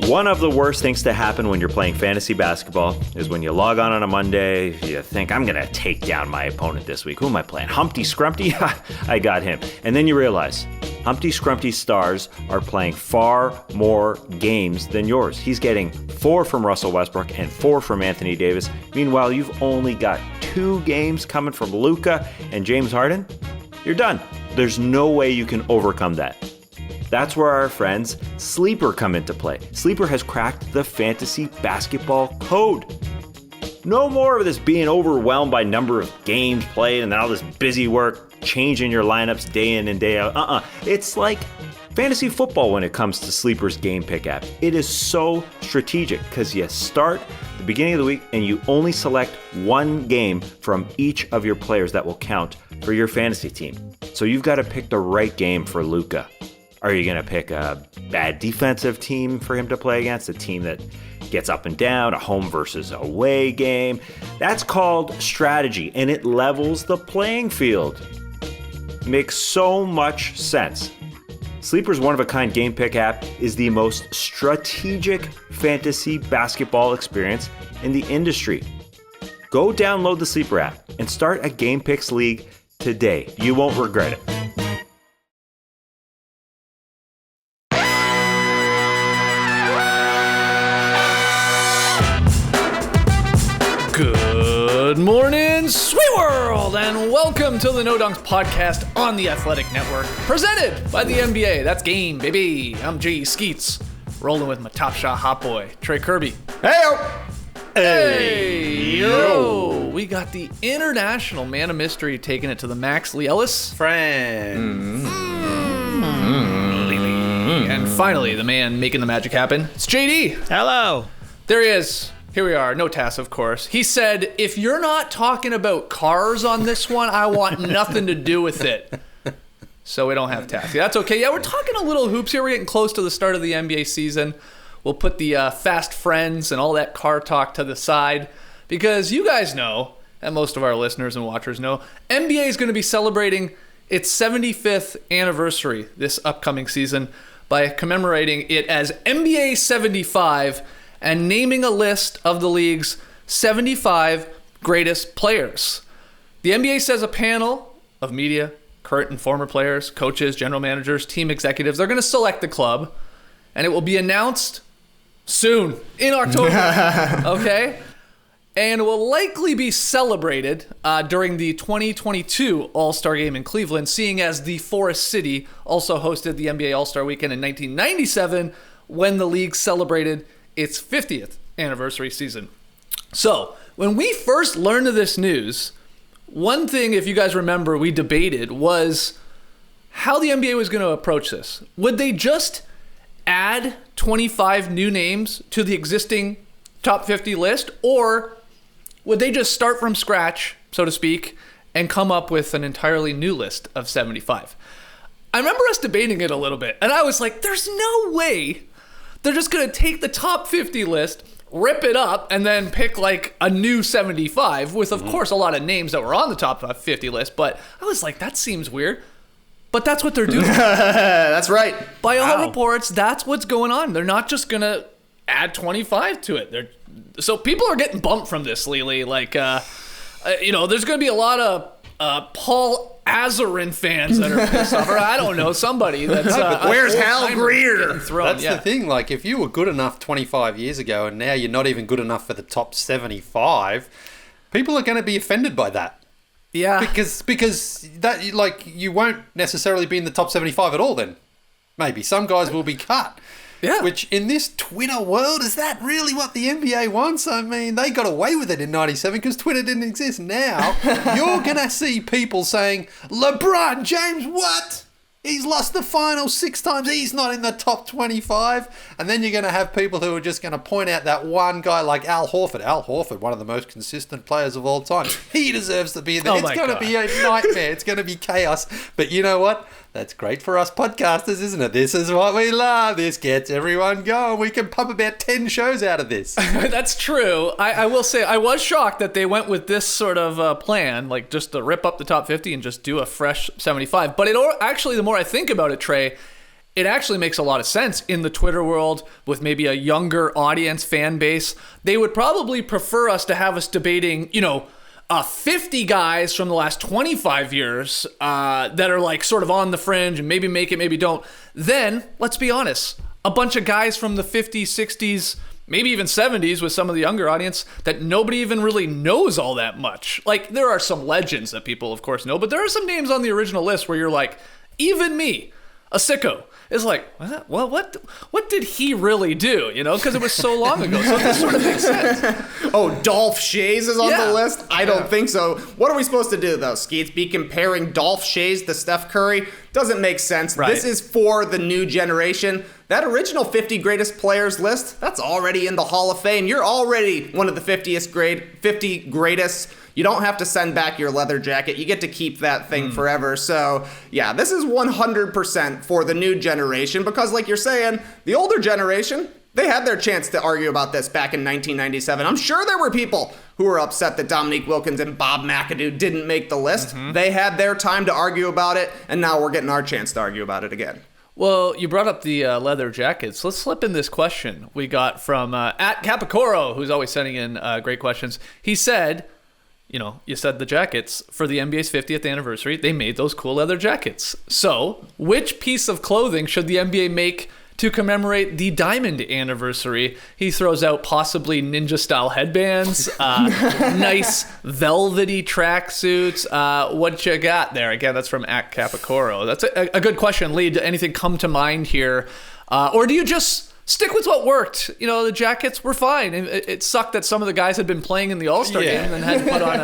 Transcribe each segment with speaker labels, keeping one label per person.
Speaker 1: One of the worst things to happen when you're playing fantasy basketball is when you log on a Monday, you think, I'm going to take down my opponent this week. Who am I playing? Humpty Scrumpty? I got him. And then you realize Humpty Scrumpty's stars are playing far more games than yours. He's getting 4 from Russell Westbrook and 4 from Anthony Davis. Meanwhile, you've only got 2 games coming from Luka and James Harden. You're done. There's no way you can overcome that. That's where our friends Sleeper come into play. Sleeper has cracked the fantasy basketball code. No more of this being overwhelmed by number of games played and all this busy work, changing your lineups day in and day out. It's like fantasy football when it comes to Sleeper's game pick app. It is so strategic because you start the beginning of the week and you only select one game from each of your players that will count for your fantasy team. So you've got to pick the right game for Luka. Are you going to pick a bad defensive team for him to play against? A team that gets up and down, a home versus away game? That's called strategy, and it levels the playing field. Makes so much sense. Sleeper's one-of-a-kind game pick app is the most strategic fantasy basketball experience in the industry. Go download the Sleeper app and start a Game Picks League today. You won't regret it.
Speaker 2: Good morning, sweet world, and welcome to the No Dunks podcast on the Athletic Network, presented by the NBA. That's game, baby. I'm G. Skeets, rolling with my top shot hot boy, Trey Kirby. Hey, yo. We got the international man of mystery taking it to the max, Lee Ellis.
Speaker 3: Friends.
Speaker 2: And finally, the man making the magic happen, it's JD.
Speaker 3: Hello.
Speaker 2: There he is. Here we are, no Tass, of course. He said, if you're not talking about cars on this one, I want nothing to do with it. So we don't have Tass. Yeah, that's okay. Yeah, we're talking a little hoops here. We're getting close to the start of the NBA season. We'll put the fast friends and all that car talk to the side because you guys know, and most of our listeners and watchers know, NBA is going to be celebrating its 75th anniversary this upcoming season by commemorating it as NBA 75 and naming a list of the league's 75 greatest players. The NBA says a panel of media, current and former players, coaches, general managers, team executives, they're going to select the club, and it will be announced soon, in October, okay? And it will likely be celebrated during the 2022 All-Star Game in Cleveland, seeing as the Forest City also hosted the NBA All-Star Weekend in 1997 when the league celebrated its 50th anniversary season. So, when we first learned of this news, one thing, if you guys remember, we debated was how the NBA was going to approach this. Would they just add 25 new names to the existing top 50 list, or would they just start from scratch, so to speak, and come up with an entirely new list of 75? I remember us debating it a little bit, and I was like, there's no way they're just going to take the top 50 list, rip it up, and then pick like a new 75 with, of course, a lot of names that were on the top 50 list. But I was like, that seems weird. But that's what they're doing.
Speaker 3: That's right.
Speaker 2: By all reports, that's what's going on. They're not just going to add 25 to it. So people are getting bumped from this, Lily. Like, there's going to be a lot of Paul Azarin fans that are pissed off, or I don't know, somebody that's
Speaker 3: where's Hal Greer?
Speaker 4: That's the thing. Like, if you were good enough 25 years ago, and now you're not even good enough for the top 75, people are going to be offended by that.
Speaker 2: Yeah,
Speaker 4: because that, like, you won't necessarily be in the top 75 at all. Then maybe some guys will be cut.
Speaker 2: Yeah.
Speaker 4: Which, in this Twitter world, is that really what the NBA wants? I mean, they got away with it in 97 because Twitter didn't exist. Now, you're going to see people saying, LeBron James, what? He's lost the final 6 times. He's not in the top 25. And then you're going to have people who are just going to point out that one guy like Al Horford. Al Horford, one of the most consistent players of all time. He deserves to be there.
Speaker 2: Oh,
Speaker 4: it's going to be a nightmare. It's going to be chaos. But you know what? That's great for us podcasters, isn't it? This is what we love. This gets everyone going. We can pump about 10 shows out of this.
Speaker 2: That's true. I will say I was shocked that they went with this sort of plan, like just to rip up the top 50 and just do a fresh 75. But actually, the more I think about it, Trey, it actually makes a lot of sense in the Twitter world with maybe a younger audience fan base. They would probably prefer us to have us debating, 50 guys from the last 25 years that are like sort of on the fringe and maybe make it, maybe don't. Then, let's be honest, a bunch of guys from the 50s, 60s, maybe even 70s with some of the younger audience that nobody even really knows all that much. Like, there are some legends that people, of course, know, but there are some names on the original list where you're like, even me, a sicko, is like, well, what did he really do? Because it was so long ago. So this sort of makes sense.
Speaker 3: Oh, Dolph Schayes is on
Speaker 2: Yeah.
Speaker 3: the list? I don't think so. What are we supposed to do, though, Skeets? Be comparing Dolph Schayes to Steph Curry? Doesn't make sense.
Speaker 2: Right.
Speaker 3: This is for the new generation. That original 50 greatest players list, that's already in the Hall of Fame. You're already one of the 50 greatest. You don't have to send back your leather jacket. You get to keep that thing forever. So, yeah, this is 100% for the new generation because, like you're saying, the older generation, they had their chance to argue about this back in 1997. I'm sure there were people who were upset that Dominique Wilkins and Bob McAdoo didn't make the list. They had their time to argue about it, and now we're getting our chance to argue about it again.
Speaker 2: Well, you brought up the leather jackets. Let's slip in this question we got from at Capicoro, who's always sending in great questions. He said, you said the jackets for the NBA's 50th anniversary, they made those cool leather jackets. So, which piece of clothing should the NBA make to commemorate the diamond anniversary? He throws out possibly ninja-style headbands, nice velvety tracksuits. What you got there? Again, that's from at Capicoro. That's a good question, Lee. Did anything come to mind here? Or do you just stick with what worked? The jackets were fine. It sucked that some of the guys had been playing in the All-Star game and then had to put on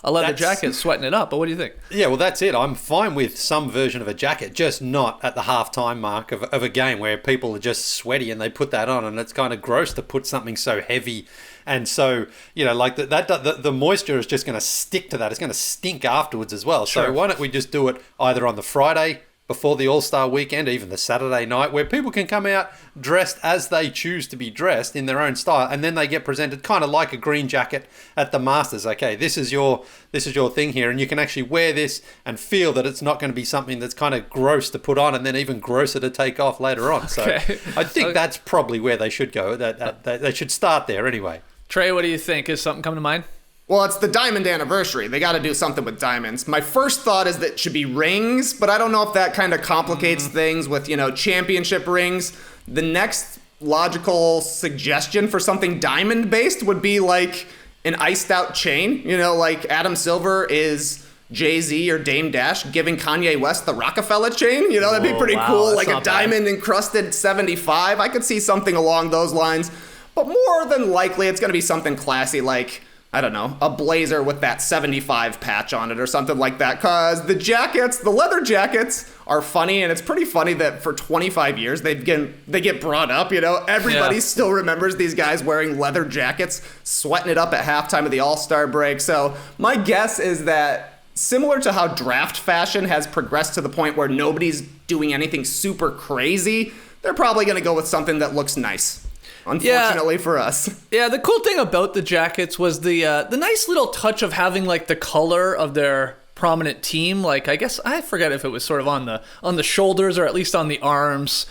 Speaker 2: a leather jacket, sweating it up. But what do you think?
Speaker 4: Yeah, well, that's it. I'm fine with some version of a jacket, just not at the halftime mark of a game where people are just sweaty and they put that on, and it's kind of gross to put something so heavy. And so, like the moisture is just going to stick to that. It's going to stink afterwards as well.
Speaker 2: Sure.
Speaker 4: So why don't we just do it either on the Friday before the All-Star weekend, even the Saturday night, where people can come out dressed as they choose to be dressed in their own style, and then they get presented kind of like a green jacket at the Masters. Okay, this is your thing here, and you can actually wear this and feel that it's not going to be something that's kind of gross to put on and then even grosser to take off later on. So I think that's probably where they should go. That they should start there anyway.
Speaker 2: Trey, what do you think? Is something come to mind?
Speaker 3: Well, it's the diamond anniversary. They got to do something with diamonds. My first thought is that it should be rings, but I don't know if that kind of complicates things with, championship rings. The next logical suggestion for something diamond-based would be like an iced-out chain. Like Adam Silver is Jay-Z or Dame Dash giving Kanye West the Rockefeller chain. That'd be pretty cool. Like a diamond-encrusted 75. I could see something along those lines. But more than likely, it's going to be something classy like, I don't know, a blazer with that 75 patch on it or something like that. Because the leather jackets are funny, and it's pretty funny that for 25 years they get brought up. Everybody still remembers these guys wearing leather jackets, sweating it up at halftime of the All-Star break. So my guess is that similar to how draft fashion has progressed to the point where nobody's doing anything super crazy, they're probably going to go with something that looks nice. Unfortunately for us.
Speaker 2: Yeah, the cool thing about the jackets was the nice little touch of having like the color of their prominent team. Like, I guess I forget if it was sort of on the shoulders or at least on the arms.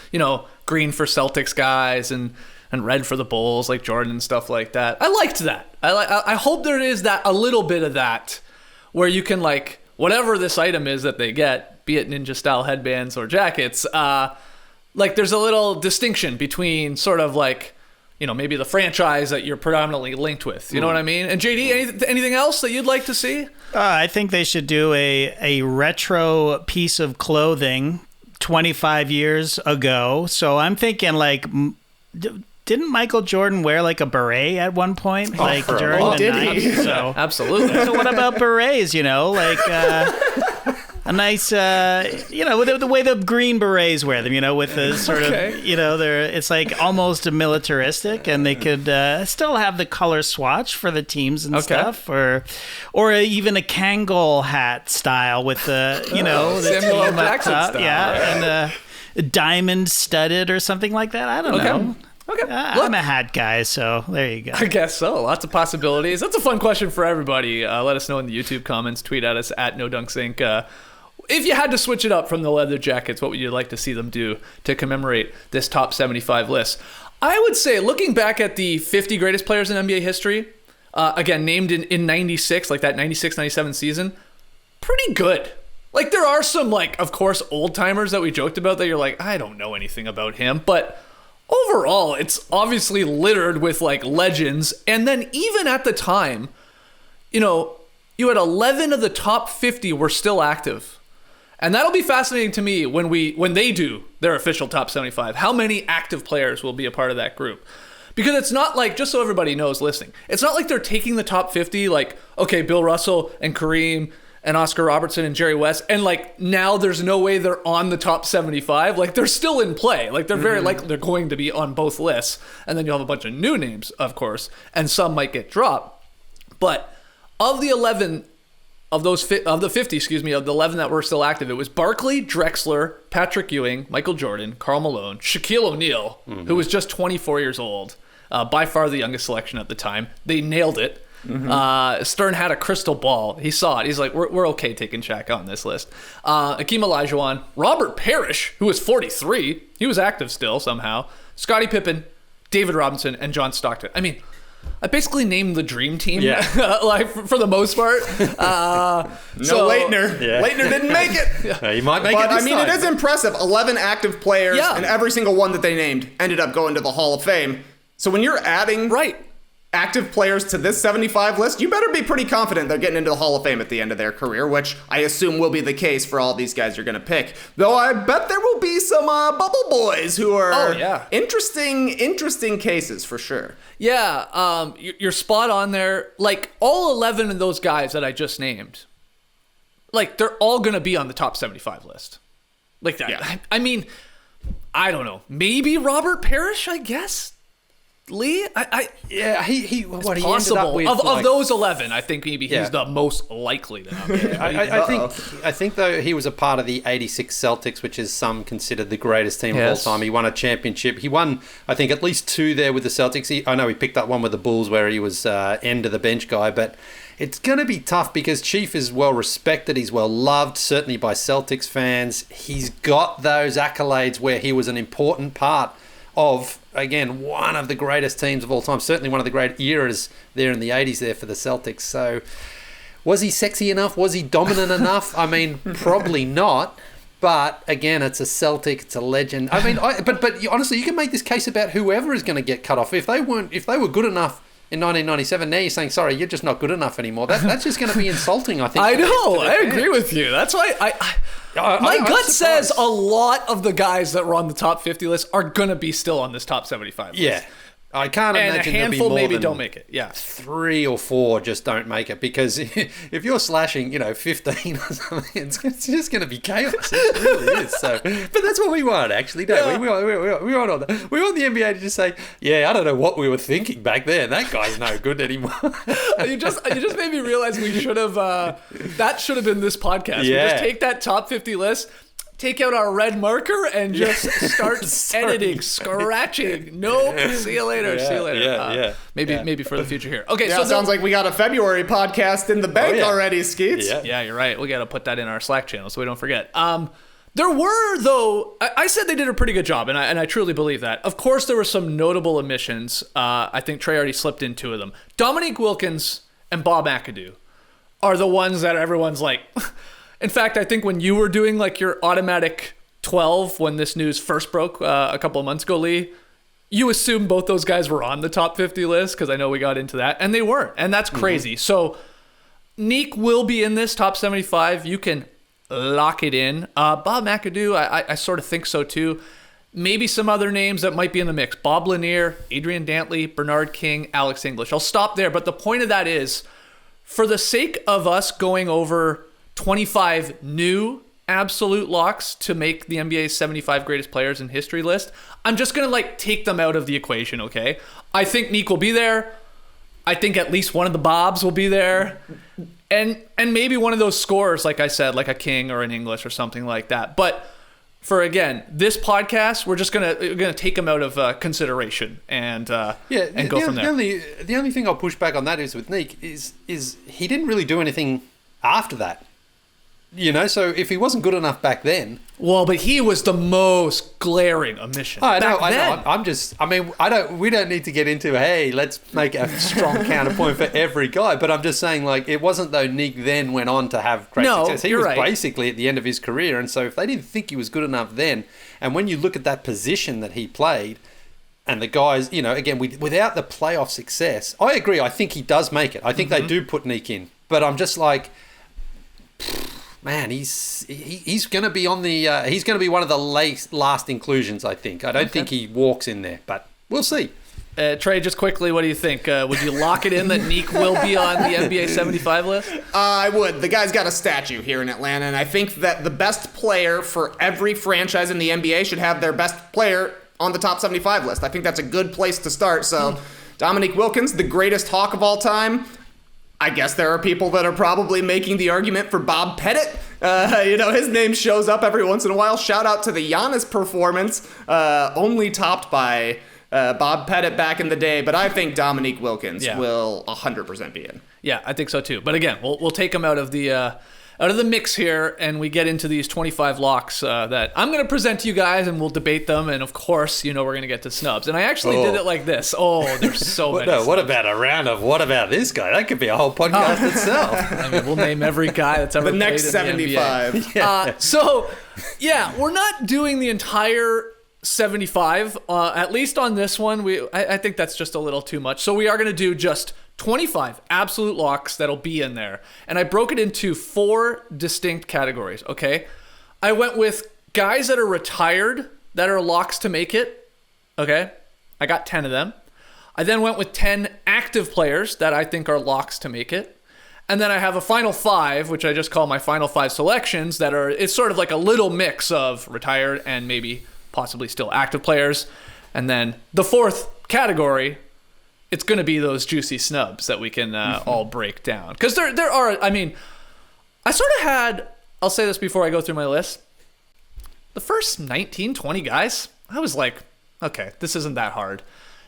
Speaker 2: Green for Celtics guys and red for the Bulls, like Jordan and stuff like that. I liked that. I hope there is a little bit of that where you can, like, whatever this item is that they get, be it ninja style headbands or jackets, like there's a little distinction between sort of like, maybe the franchise that you're predominantly linked with. You know what I mean? And JD, anything else that you'd like to see?
Speaker 5: I think they should do a retro piece of clothing 25 years ago. So I'm thinking like, didn't Michael Jordan wear like a beret at one point? During the
Speaker 3: did
Speaker 5: 90s?
Speaker 3: he?
Speaker 5: So,
Speaker 2: Absolutely.
Speaker 5: so what about berets, a nice, the way the Green Berets wear them, with the sort of, it's like almost militaristic, and they could still have the color swatch for the teams and stuff, or even a Kangol hat style with the, the
Speaker 2: Samuel L.
Speaker 5: team up
Speaker 2: Jackson
Speaker 5: top,
Speaker 2: style,
Speaker 5: and diamond studded or something like that. I don't know.
Speaker 2: Okay.
Speaker 5: I'm a hat guy, so there you go.
Speaker 2: I guess so. Lots of possibilities. That's a fun question for everybody. Let us know in the YouTube comments. Tweet at us at NoDunksInc. if you had to switch it up from the Leather Jackets, what would you like to see them do to commemorate this top 75 list? I would say, looking back at the 50 greatest players in NBA history, again, named in 96, like that 96-97 season, pretty good. Like, there are some, like, of course, old-timers that we joked about that you're like, I don't know anything about him. But overall, it's obviously littered with, like, legends. And then even at the time, you know, you had 11 of the top 50 were still active. And that'll be fascinating to me when they do their official top 75. How many active players will be a part of that group? Because it's not like, just so everybody knows listening, it's not like they're taking the top 50, like, okay, Bill Russell and Kareem and Oscar Robertson and Jerry West, and like now there's no way they're on the top 75. Like, they're still in play. Like, they're very likely they're going to be on both lists. And then you'll have a bunch of new names, of course, and some might get dropped. But of the 11 of the 11 that were still active, it was Barkley, Drexler, Patrick Ewing, Michael Jordan, Karl Malone, Shaquille O'Neal, who was just 24 years old, by far the youngest selection at the time. They nailed it. Stern had a crystal ball. He saw it. He's like, we're okay taking Shaq on this list. Akeem Olajuwon, Robert Parrish, who was 43. He was active still somehow. Scottie Pippen, David Robinson, and John Stockton. I mean, I basically named the dream team, like for the most part.
Speaker 3: No Leitner. Yeah. Leitner didn't make it.
Speaker 6: He might make it this
Speaker 3: I mean,
Speaker 6: time.
Speaker 3: it is impressive. 11 active players, and every single one that they named ended up going to the Hall of Fame. So when you're adding active players to this 75 list, you better be pretty confident they're getting into the Hall of Fame at the end of their career, which I assume will be the case for all these guys you're going to pick. Though I bet there will be some bubble boys who are interesting cases for sure.
Speaker 2: Yeah, you're spot on there. Like, all 11 of those guys that I just named, like, they're all going to be on the top 75 list. Like that. Yeah. I mean, I don't know. Maybe Robert Parrish, I guess. Lee?
Speaker 6: He ended up with,
Speaker 2: of those 11, I think maybe he's the most likely to have it.
Speaker 6: I think though he was a part of the 86 Celtics, which is some considered the greatest team of all time. He won a championship. He won, I think, at least 2 there with the Celtics. I know he picked up one with the Bulls where he was end of the bench guy, but it's going to be tough because Chief is well respected. He's well loved, certainly by Celtics fans. He's got those accolades where he was an important part of, again, one of the greatest teams of all time, certainly one of the great eras there in the 80s there for the Celtics. So was he sexy enough? Was he dominant enough? I mean, probably not. But again, it's a Celtic, it's a legend. I mean, but honestly, you can make this case about whoever is going to get cut off. If they were good enough in 1997, now you're saying, sorry, you're just not good enough anymore. That's just going to be insulting, I think.
Speaker 2: I know. I agree with you. That's why my gut says a lot of the guys that were on the top 50 list are going to be still on this top 75 list.
Speaker 6: Yeah. I can't imagine
Speaker 2: and a handful
Speaker 6: there'll be more
Speaker 2: maybe
Speaker 6: than
Speaker 2: don't make it. Yeah,
Speaker 6: 3 or 4 just don't make it because if you're slashing, 15 or something, it's just going to be chaos. It really is. So, but that's what we want, actually, don't we? We want all that. We want the NBA to just say, I don't know what we were thinking back then. That guy's no good anymore.
Speaker 2: you just made me realize we should have. That should have been this podcast. We just take that top 50 list. Take out our red marker and just start editing, scratching. Nope. See you later. See you later. Maybe for the future here. Okay.
Speaker 3: So it sounds like we got a February podcast in the bank already, Skeets.
Speaker 2: Yeah, you're right. We got to put that in our Slack channel so we don't forget. There were, though, I said they did a pretty good job, and I truly believe that. Of course, there were some notable omissions. I think Trey already slipped in 2 of them. Dominique Wilkins and Bob McAdoo are the ones that everyone's like... In fact, I think when you were doing like your automatic 12 when this news first broke a couple of months ago, Lee, you assumed both those guys were on the top 50 list because I know we got into that, and they weren't, and that's crazy. So Neek will be in this top 75. You can lock it in. Bob McAdoo, I sort of think so too. Maybe some other names that might be in the mix. Bob Lanier, Adrian Dantley, Bernard King, Alex English. I'll stop there, but the point of that is, for the sake of us going over 25 new absolute locks to make the NBA's 75 greatest players in history list, I'm just going to take them out of the equation, okay? I think Neek will be there. I think at least one of the Bobs will be there. And maybe one of those scorers, like I said, like a King or an English or something like that. But for, again, this podcast, we're just gonna take them out of consideration and go from there.
Speaker 6: The only thing I'll push back on that is with Neek is he didn't really do anything after that. So if he wasn't good enough back then...
Speaker 2: Well, but he was the most glaring omission.
Speaker 6: I know. We don't need to get into, hey, let's make a strong counterpoint for every guy. But I'm just saying, like, it wasn't though Nick then went on to have great success. He was basically at the end of his career. And so if they didn't think he was good enough then, and when you look at that position that he played, and the guys, again, without the playoff success, I agree. I think he does make it. I think they do put Nick in. But I'm just like... Man, he's going to be on the he's going to be one of the last inclusions, I think. I don't think he walks in there, but we'll see.
Speaker 2: Trey, just quickly, what do you think? Would you lock it in that Neek will be on the NBA 75 list?
Speaker 3: I would. The guy's got a statue here in Atlanta, and I think that the best player for every franchise in the NBA should have their best player on the top 75 list. I think that's a good place to start. So, Dominique Wilkins, the greatest Hawk of all time. I guess there are people that are probably making the argument for Bob Pettit. His name shows up every once in a while. Shout out to the Giannis performance, only topped by Bob Pettit back in the day. But I think Dominique Wilkins will 100% be in.
Speaker 2: Yeah, I think so too. But again, we'll take him out of the mix here, and we get into these 25 locks that I'm going to present to you guys, and we'll debate them. And of course, we're going to get to snubs. And I actually did it like this. Oh, there's so many.
Speaker 6: No, what about a round of what about this guy? That could be a whole podcast itself.
Speaker 2: I mean, we'll name every guy that's ever
Speaker 3: the
Speaker 2: played
Speaker 3: next
Speaker 2: in
Speaker 3: 75.
Speaker 2: The NBA. We're not doing the entire 75. At least on this one, I think that's just a little too much. So we are going to do just 25 absolute locks that'll be in there. And I broke it into 4 distinct categories, okay? I went with guys that are retired that are locks to make it, okay? I got 10 of them. I then went with 10 active players that I think are locks to make it. And then I have a final 5, which I just call my final 5 selections it's sort of like a little mix of retired and maybe possibly still active players. And then the 4th category, it's going to be those juicy snubs that we can all break down. Because there are, I sort of had, I'll say this before I go through my list, the first 19, 20 guys, I was like, okay, this isn't that hard.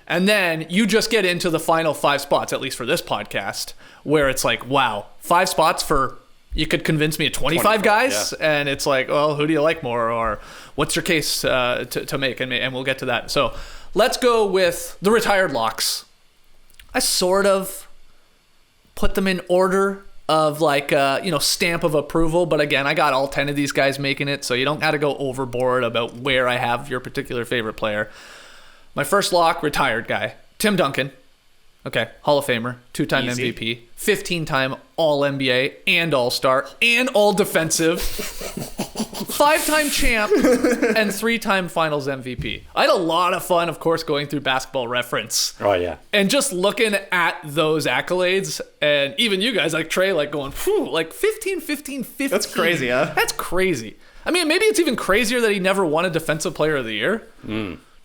Speaker 2: And then you just get into the final 5 spots, at least for this podcast, where it's like, wow, 5 spots for, you could convince me of 25 guys, and it's like, well, who do you like more, or what's your case to make, and we'll get to that. So let's go with the retired locks. I sort of put them in order of stamp of approval. But again, I got all 10 of these guys making it, so you don't got to go overboard about where I have your particular favorite player. My first lock, retired guy, Tim Duncan. Okay, Hall of Famer, 2-time MVP, 15-time All-NBA and All-Star and All-Defensive, 5-time champ, and 3-time Finals MVP. I had a lot of fun, of course, going through Basketball Reference.
Speaker 6: Oh, yeah.
Speaker 2: And just looking at those accolades, and even you guys, like Trey, like going, 15.
Speaker 3: That's crazy, huh?
Speaker 2: That's crazy. I mean, maybe it's even crazier that he never won a Defensive Player of the Year.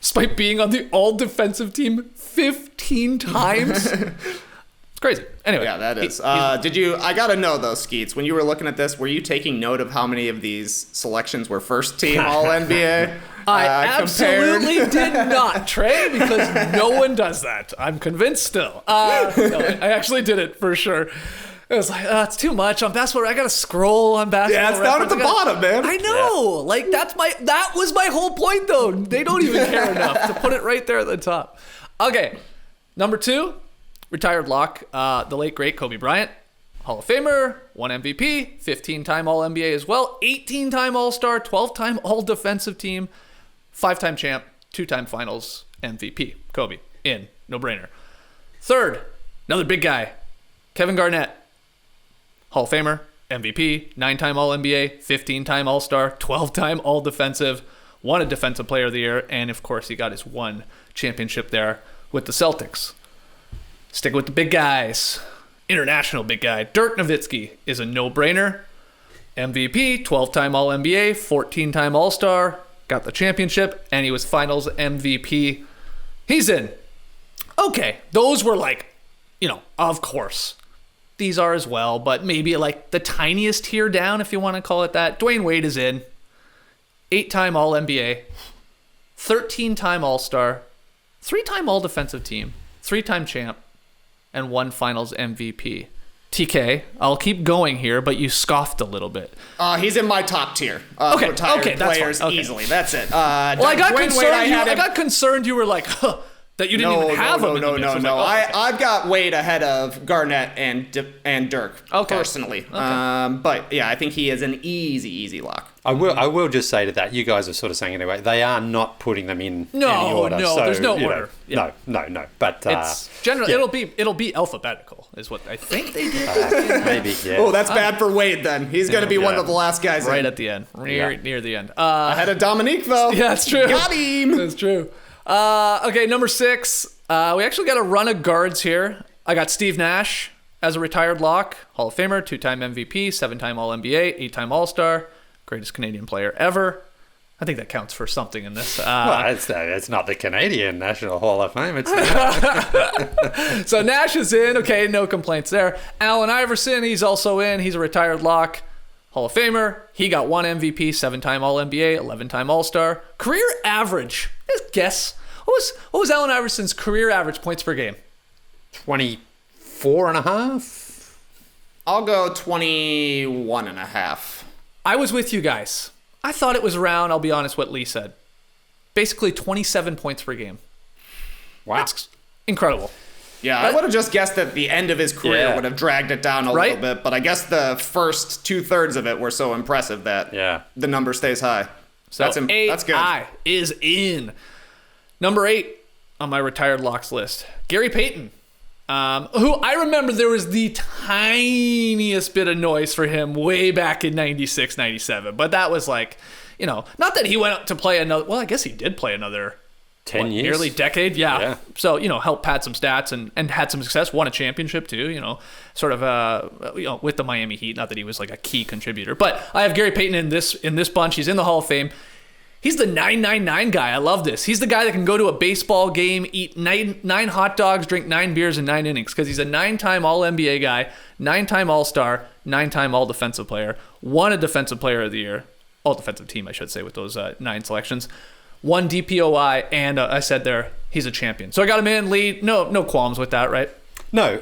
Speaker 2: Despite being on the all-defensive team 15 times. It's crazy. Anyway.
Speaker 3: Yeah, that is. I gotta know though, Skeets, when you were looking at this, were you taking note of how many of these selections were first team All-NBA?
Speaker 2: I absolutely did not, Trey, because no one does that. I'm convinced still. No, I actually did it for sure. It was like, it's too much on Basketball. I gotta scroll on Basketball.
Speaker 3: Yeah, it's down at the bottom, man.
Speaker 2: I know. Yeah. Like that was my whole point, though. They don't even care enough to put it right there at the top. Okay, number 2, retired lock, the late great Kobe Bryant, Hall of Famer, 1 MVP, 15-time All NBA as well, 18-time All Star, 12-time All Defensive Team, 5-time champ, 2-time Finals MVP. Kobe, in, no brainer. Third, another big guy, Kevin Garnett. Hall of Famer, MVP, 9-time All-NBA, 15-time All-Star, 12-time All-Defensive, won a Defensive Player of the Year, and of course he got his 1 championship there with the Celtics. Stick with the big guys. International big guy. Dirk Nowitzki is a no-brainer. MVP, 12-time All-NBA, 14-time All-Star, got the championship, and he was Finals MVP. He's in. Okay, those were of course. These are as well, but maybe like the tiniest tier down, if you want to call it that. Dwayne Wade is in. 8-time All-NBA, 13-time All-Star, 3-time All-Defensive Team, 3-time champ, and 1 Finals MVP. TK, I'll keep going here, but you scoffed a little bit.
Speaker 3: He's in my top tier.
Speaker 2: Okay,
Speaker 3: Retired
Speaker 2: that's
Speaker 3: players
Speaker 2: fine. Okay.
Speaker 3: easily. That's it.
Speaker 2: Well, I got concerned. I got concerned. You were like, that you didn't even have him.
Speaker 3: No. I've got Wade ahead of Garnett and Dirk. Personally. Okay. But yeah, I think he is an easy lock.
Speaker 6: I will just say to that, you guys are sort of saying anyway, they are not putting them in any order.
Speaker 2: No,
Speaker 6: so,
Speaker 2: there's no order.
Speaker 6: No. But
Speaker 2: it's generally it'll be alphabetical, is what I think they did.
Speaker 6: Maybe, yeah.
Speaker 3: Oh, that's bad for Wade then. He's going to be one of the last guys
Speaker 2: right
Speaker 3: in.
Speaker 2: at the end, near the end.
Speaker 3: Ahead of Dominique though.
Speaker 2: Yeah, that's true.
Speaker 3: Got him.
Speaker 2: That's true. Okay, number 6. We actually got a run of guards here. I got Steve Nash as a retired lock, Hall of Famer, 2-time MVP, 7-time All-NBA, 8-time All-Star, greatest Canadian player ever. I think that counts for something in this.
Speaker 6: Well, it's not the Canadian National Hall of Fame. It's
Speaker 2: So Nash is in. Okay, no complaints there. Allen Iverson, he's also in. He's a retired lock, Hall of Famer. He got 1 MVP, 7-time All-NBA, 11-time All-Star. Career average. Just guess. What was Allen Iverson's career average points per game?
Speaker 6: 24 and a half.
Speaker 3: I'll go 21 and a half.
Speaker 2: I was with you guys. I thought it was around, I'll be honest, what Lee said. Basically 27 points per game.
Speaker 6: Wow.
Speaker 2: That's incredible.
Speaker 3: Yeah, I would have just guessed that the end of his career would have dragged it down a little bit, but I guess the first 2/3 of it were so impressive that the number stays high.
Speaker 2: So
Speaker 3: that's good.
Speaker 2: AI is in. Number 8 on my retired locks list, Gary Payton. Who I remember there was the tiniest bit of noise for him way back in 96, 97. But that was like, not that he went up to play another, well, I guess he did play another
Speaker 6: 10 years.
Speaker 2: Nearly decade, yeah. So, helped pad some stats and had some success, won a championship too, sort of, with the Miami Heat. Not that he was like a key contributor. But I have Gary Payton in this bunch. He's in the Hall of Fame. He's the 999 guy. I love this. He's the guy that can go to a baseball game, eat nine hot dogs, drink 9 beers in 9 innings because he's a 9-time All-NBA guy, 9-time All-Star, 9-time All-Defensive Player, won a Defensive Player of the Year, All-Defensive Team, I should say, with those 9 selections, 1 DPOI, and I said there, he's a champion. So I got him in, lead. No qualms with that, right?
Speaker 6: No,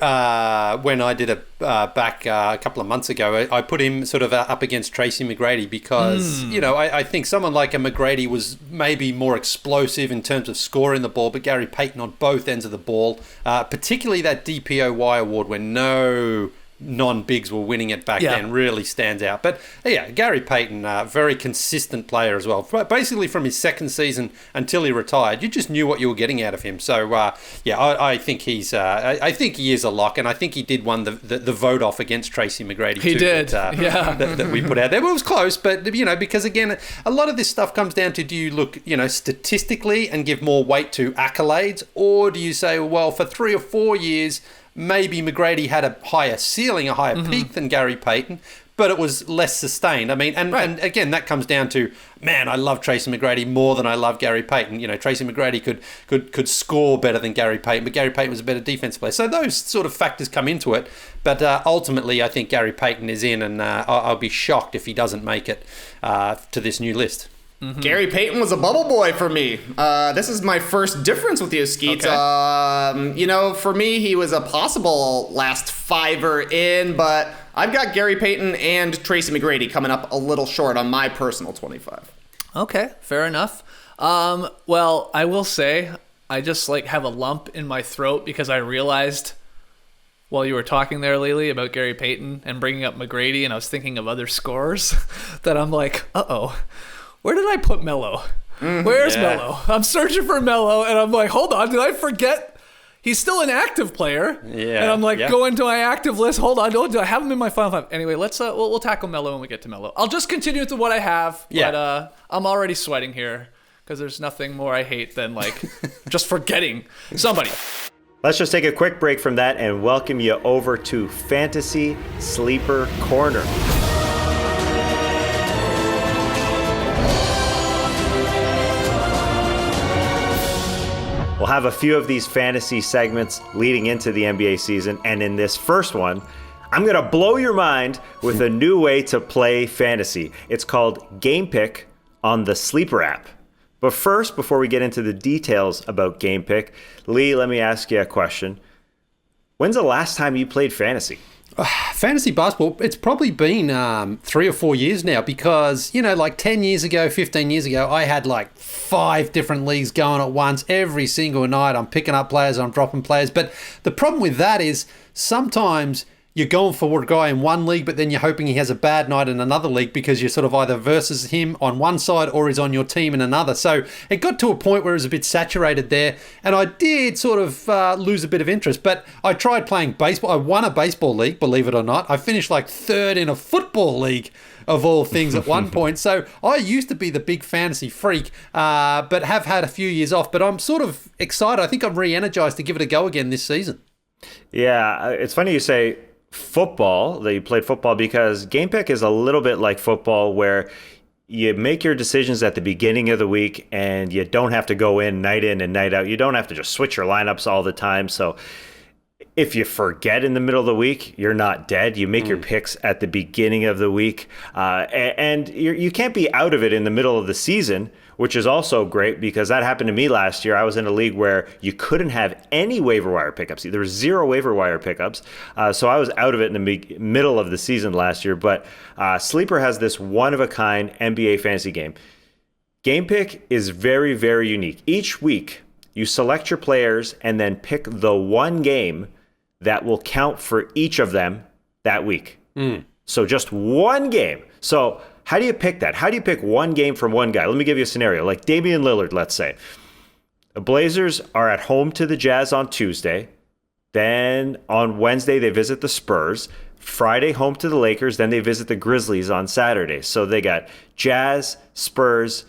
Speaker 6: when I did it back a couple of months ago, I put him sort of up against Tracy McGrady because, I think someone like a McGrady was maybe more explosive in terms of scoring the ball, but Gary Payton on both ends of the ball, particularly that DPOY award when no non-bigs were winning it back then, really stands out. But yeah, Gary Payton, very consistent player as well. Basically from his second season until he retired, you just knew what you were getting out of him. So I think he's I think he is a lock, and I think he did win the vote off against Tracy McGrady.
Speaker 2: He did,
Speaker 6: that we put out there. But it was close, but because again, a lot of this stuff comes down to, do you look statistically and give more weight to accolades, or do you say, well, for 3 or 4 years maybe McGrady had a higher ceiling, a higher peak than Gary Payton, but it was less sustained. I mean, and again, that comes down to, man, I love Tracy McGrady more than I love Gary Payton. Tracy McGrady could score better than Gary Payton, but Gary Payton was a better defensive player. So those sort of factors come into it. But ultimately, I think Gary Payton is in, and I'll be shocked if he doesn't make it to this new list.
Speaker 3: Mm-hmm. Gary Payton was a bubble boy for me. This is my first difference with you, Skeets. Okay. For me, he was a possible last fiver in, but I've got Gary Payton and Tracy McGrady coming up a little short on my personal 25.
Speaker 2: Okay, fair enough. Well, I will say, I just have a lump in my throat because I realized while you were talking there, Lily, about Gary Payton and bringing up McGrady, and I was thinking of other scorers, that I'm like, uh-oh. Where did I put Melo? Where's Melo? I'm searching for Melo, and I'm like, hold on, did I forget? He's still an active player. Yeah. And I'm like, going to my active list. Hold on, do I have him in my final 5? Anyway, let's we'll tackle Melo when we get to Melo. I'll just continue with what I have. Yeah. But I'm already sweating here because there's nothing more I hate than just forgetting somebody.
Speaker 1: Let's just take a quick break from that and welcome you over to Fantasy Sleeper Corner. We'll have a few of these fantasy segments leading into the NBA season, and in this first one, I'm going to blow your mind with a new way to play fantasy. It's called Game Pick on the Sleeper app. But first, before we get into the details about Game Pick, Lee, let me ask you a question. When's the last time you played fantasy?
Speaker 6: Fantasy basketball, it's probably been 3 or 4 years now because, like 10 years ago, 15 years ago, I had like 5 different leagues going at once. Every single night I'm picking up players, I'm dropping players. But the problem with that is sometimes you're going for a guy in one league, but then you're hoping he has a bad night in another league because you're sort of either versus him on one side or he's on your team in another. So it got to a point where it was a bit saturated there, and I did sort of lose a bit of interest. But I tried playing baseball. I won a baseball league, believe it or not. I finished like 3rd in a football league, of all things, at one point. So I used to be the big fantasy freak, but have had a few years off. But I'm sort of excited. I think I'm re-energized to give it a go again this season.
Speaker 1: Yeah, it's funny you say football, that you played football, because Game Pick is a little bit like football where you make your decisions at the beginning of the week and you don't have to go in and night out. You don't have to just switch your lineups all the time. So if you forget in the middle of the week, you're not dead. You make your picks at the beginning of the week, and you can't be out of it in the middle of the season, which is also great because that happened to me last year. I was in a league where you couldn't have any waiver wire pickups. There were 0 waiver wire pickups, so I was out of it in the middle of the season last year. But Sleeper has this one-of-a-kind NBA fantasy game. Game Pick is very, very unique. Each week, you select your players and then pick the one game that will count for each of them that week. So just one game. So how do you pick that? How do you pick one game from one guy? Let me give you a scenario. Like Damian Lillard, let's say. The Blazers are at home to the Jazz on Tuesday. Then on Wednesday, they visit the Spurs. Friday, home to the Lakers. Then they visit the Grizzlies on Saturday. So they got Jazz, Spurs,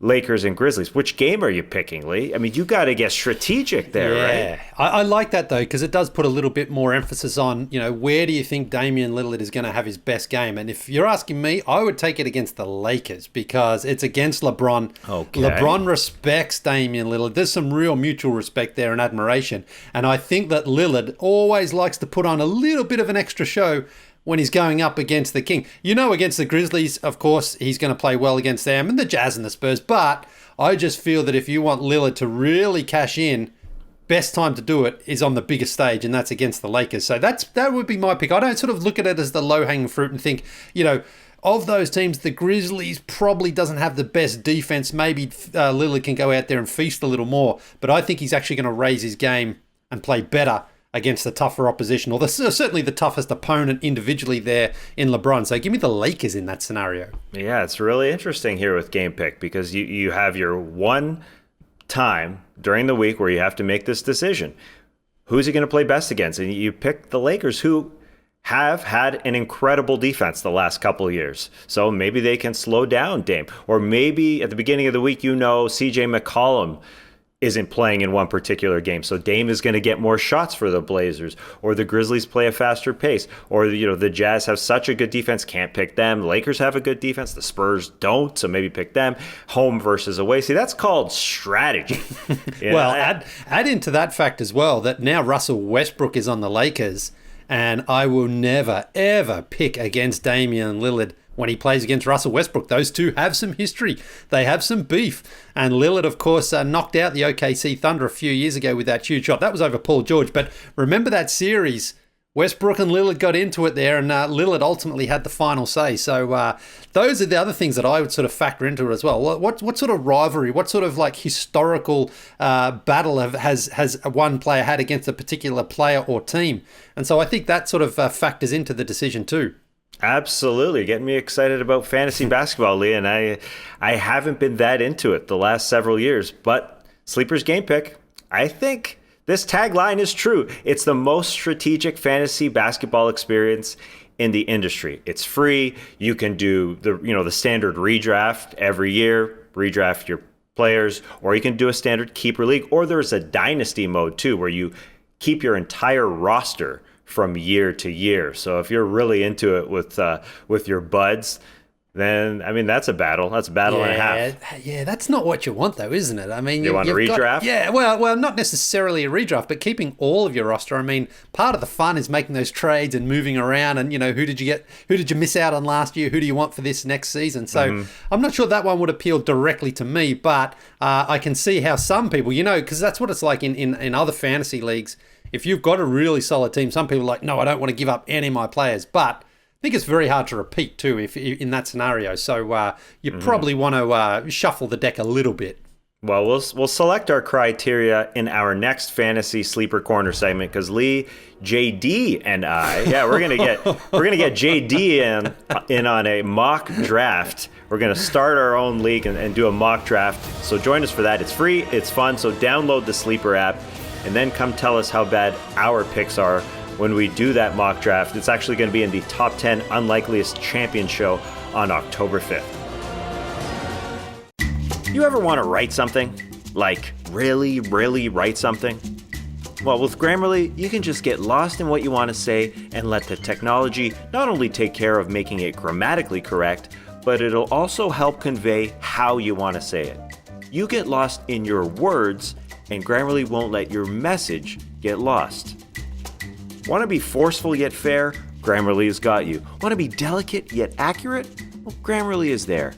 Speaker 1: Lakers, and Grizzlies. Which game are you picking, Lee? I mean, you got to get strategic there, right?
Speaker 6: I like that, though, because it does put a little bit more emphasis on, where do you think Damian Lillard is going to have his best game? And if you're asking me, I would take it against the Lakers because it's against LeBron. Okay. LeBron respects Damian Lillard. There's some real mutual respect there and admiration. And I think that Lillard always likes to put on a little bit of an extra show when he's going up against the King. Against the Grizzlies, of course, he's going to play well against them and the Jazz and the Spurs. But I just feel that if you want Lillard to really cash in, best time to do it is on the biggest stage, and that's against the Lakers. So that would be my pick. I don't sort of look at it as the low-hanging fruit and think, of those teams, the Grizzlies probably doesn't have the best defense. Maybe Lillard can go out there and feast a little more. But I think he's actually going to raise his game and play better against the tougher opposition, or certainly the toughest opponent individually there in LeBron. So give me the Lakers in that scenario.
Speaker 1: Yeah, it's really interesting here with Game Pick because you have your one time during the week where you have to make this decision. Who's he going to play best against? And you pick the Lakers, who have had an incredible defense the last couple of years. So maybe they can slow down Dame. Or maybe at the beginning of the week, CJ McCollum isn't playing in one particular game. So Dame is going to get more shots for the Blazers, or the Grizzlies play a faster pace, or the Jazz have such a good defense, can't pick them. The Lakers have a good defense, the Spurs don't, so maybe pick them. Home versus away. See, that's called strategy.
Speaker 6: Well, add into that fact as well that now Russell Westbrook is on the Lakers, and I will never, ever pick against Damian Lillard when he plays against Russell Westbrook. Those two have some history. They have some beef. And Lillard, of course, knocked out the OKC Thunder a few years ago with that huge shot. That was over Paul George. But remember that series? Westbrook and Lillard got into it there, and Lillard ultimately had the final say. So those are the other things that I would sort of factor into it as well. What sort of rivalry, what sort of like historical battle has one player had against a particular player or team? And so I think that sort of factors into the decision too.
Speaker 1: Absolutely. Getting me excited about fantasy basketball, Lee, and I haven't been that into it the last several years, but Sleeper's Game Pick, I think this tagline is true. It's the most strategic fantasy basketball experience in the industry. It's free. You can do the standard redraft every year, redraft your players, or you can do a standard keeper league, or there's a dynasty mode too, where you keep your entire roster from year to year. So if you're really into it with your buds, then that's a battle. That's a battle and a half.
Speaker 6: Yeah, that's not what you want though, isn't it? I mean,
Speaker 1: you want a redraft?
Speaker 6: Well, not necessarily a redraft, but keeping all of your roster. I mean, part of the fun is making those trades and moving around, and who did you miss out on last year? Who do you want for this next season? So I'm not sure that one would appeal directly to me, but I can see how some people, because that's what it's like in other fantasy leagues. if you've got a really solid team, some people are like, no, I don't want to give up any of my players. But I think it's very hard to repeat too if in that scenario. So you probably want to shuffle the deck a little bit.
Speaker 1: Well, we'll select our criteria in our next fantasy sleeper corner segment because Lee, JD, and I, we're gonna get JD in on a mock draft. We're gonna start our own league and do a mock draft. So join us for that. It's free, it's fun. So download the Sleeper app, and then come tell us how bad our picks are when we do that mock draft. It's actually going to be in the top 10 unlikeliest champion show on October 5th. You ever want to write something? Like, really, really write something? Well, with Grammarly, you can just get lost in what you want to say and let the technology not only take care of making it grammatically correct, but it'll also help convey how you want to say it. You get lost in your words, and Grammarly won't let your message get lost. Want to be forceful yet fair? Grammarly has got you. Want to be delicate yet accurate? Well, Grammarly is there.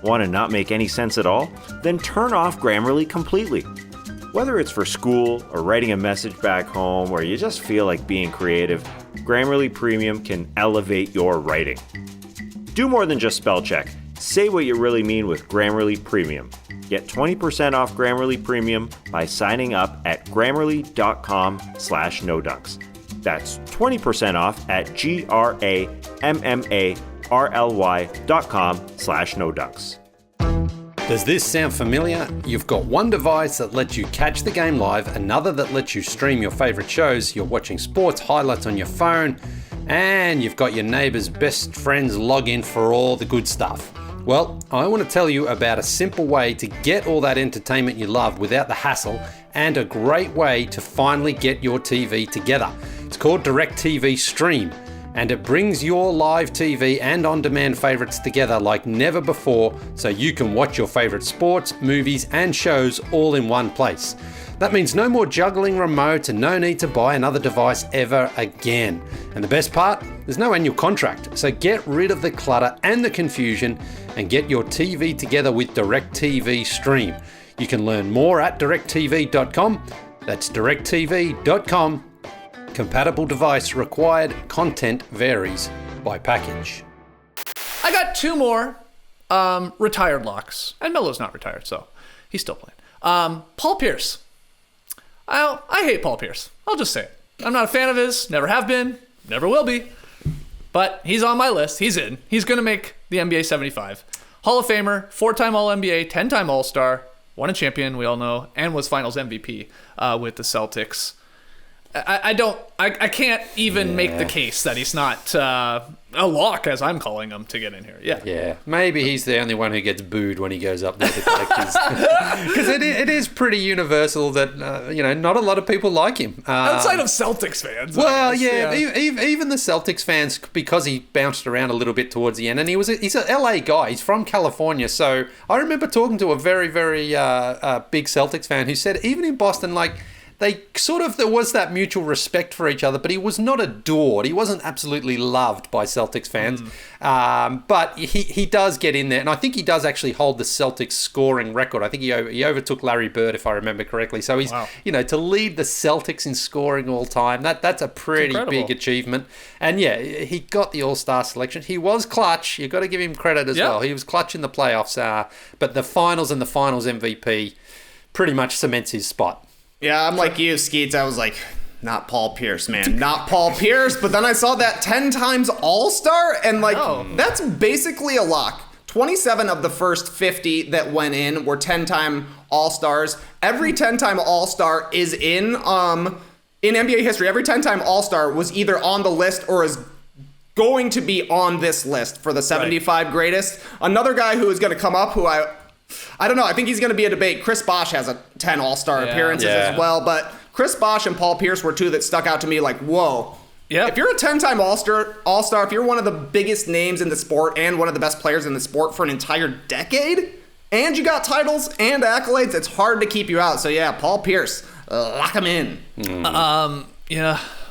Speaker 1: Want to not make any sense at all? Then turn off Grammarly completely. Whether it's for school or writing a message back home or you just feel like being creative, Grammarly Premium can elevate your writing. Do more than just spell check. Say what you really mean with Grammarly Premium. Get 20% off Grammarly Premium by signing up at grammarly.com/nodunks. That's 20% off at grammarly.com/nodunks.
Speaker 6: Does this sound familiar? You've got one device that lets you catch the game live, another that lets you stream your favorite shows, you're watching sports highlights on your phone, and you've got your neighbor's best friend's login for all the good stuff. Well, I want to tell you about a simple way to get all that entertainment you love without the hassle, and a great way to finally get your TV together. It's called DirecTV Stream, and it brings your live TV and on-demand favorites together like never before, so you can watch your favorite sports, movies, and shows all in one place. That means no more juggling remotes and no need to buy another device ever again. And the best part? There's no annual contract, so get rid of the clutter and the confusion and get your TV together with DirecTV Stream. You can learn more at directtv.com. That's directtv.com. Compatible device required. Content varies by package.
Speaker 2: I got two more retired locks. And Melo's not retired, so he's still playing. Paul Pierce. I hate Paul Pierce. I'll just say it. I'm not a fan of his. Never have been. Never will be. But he's on my list. He's in. He's going to make the NBA 75. Hall of Famer, 4-time All-NBA, 10-time All-Star, won a champion, we all know, and was Finals MVP with the Celtics. I can't even make the case that he's not a lock, as I'm calling him, to get in here.
Speaker 6: Yeah. Maybe he's the only one who gets booed when he goes up there to collectors. Because it is pretty universal that, not a lot of people like him.
Speaker 2: Outside of Celtics fans.
Speaker 6: Well, even the Celtics fans, because he bounced around a little bit towards the end. And he's an LA guy. He's from California. So I remember talking to a very, very big Celtics fan who said, even in Boston, there was that mutual respect for each other, but he was not adored. He wasn't absolutely loved by Celtics fans. But he does get in there, and I think he does actually hold the Celtics scoring record. I think he overtook Larry Bird, if I remember correctly. So he's, to lead the Celtics in scoring all time, that's a pretty big achievement. And he got the All-Star selection. He was clutch. You've got to give him credit as well. He was clutch in the playoffs, but the finals and the finals MVP pretty much cements his spot.
Speaker 3: Yeah, I'm like you, Skeets. I was like, not Paul Pierce, man. Not Paul Pierce. But then I saw that 10 times All-Star, and that's basically a lock. 27 of the first 50 that went in were 10-time All-Stars. Every 10-time All-Star is in NBA history. Every 10-time All-Star was either on the list or is going to be on this list for the 75 greatest. Another guy who is going to come up, who I don't know. I think he's going to be a debate. Chris Bosh has 10 All-Star appearances as well. But Chris Bosh and Paul Pierce were two that stuck out to me like, whoa. Yeah. If you're a 10-time All-Star, if you're one of the biggest names in the sport and one of the best players in the sport for an entire decade, and you got titles and accolades, it's hard to keep you out. So, Paul Pierce, lock him in.
Speaker 2: Well,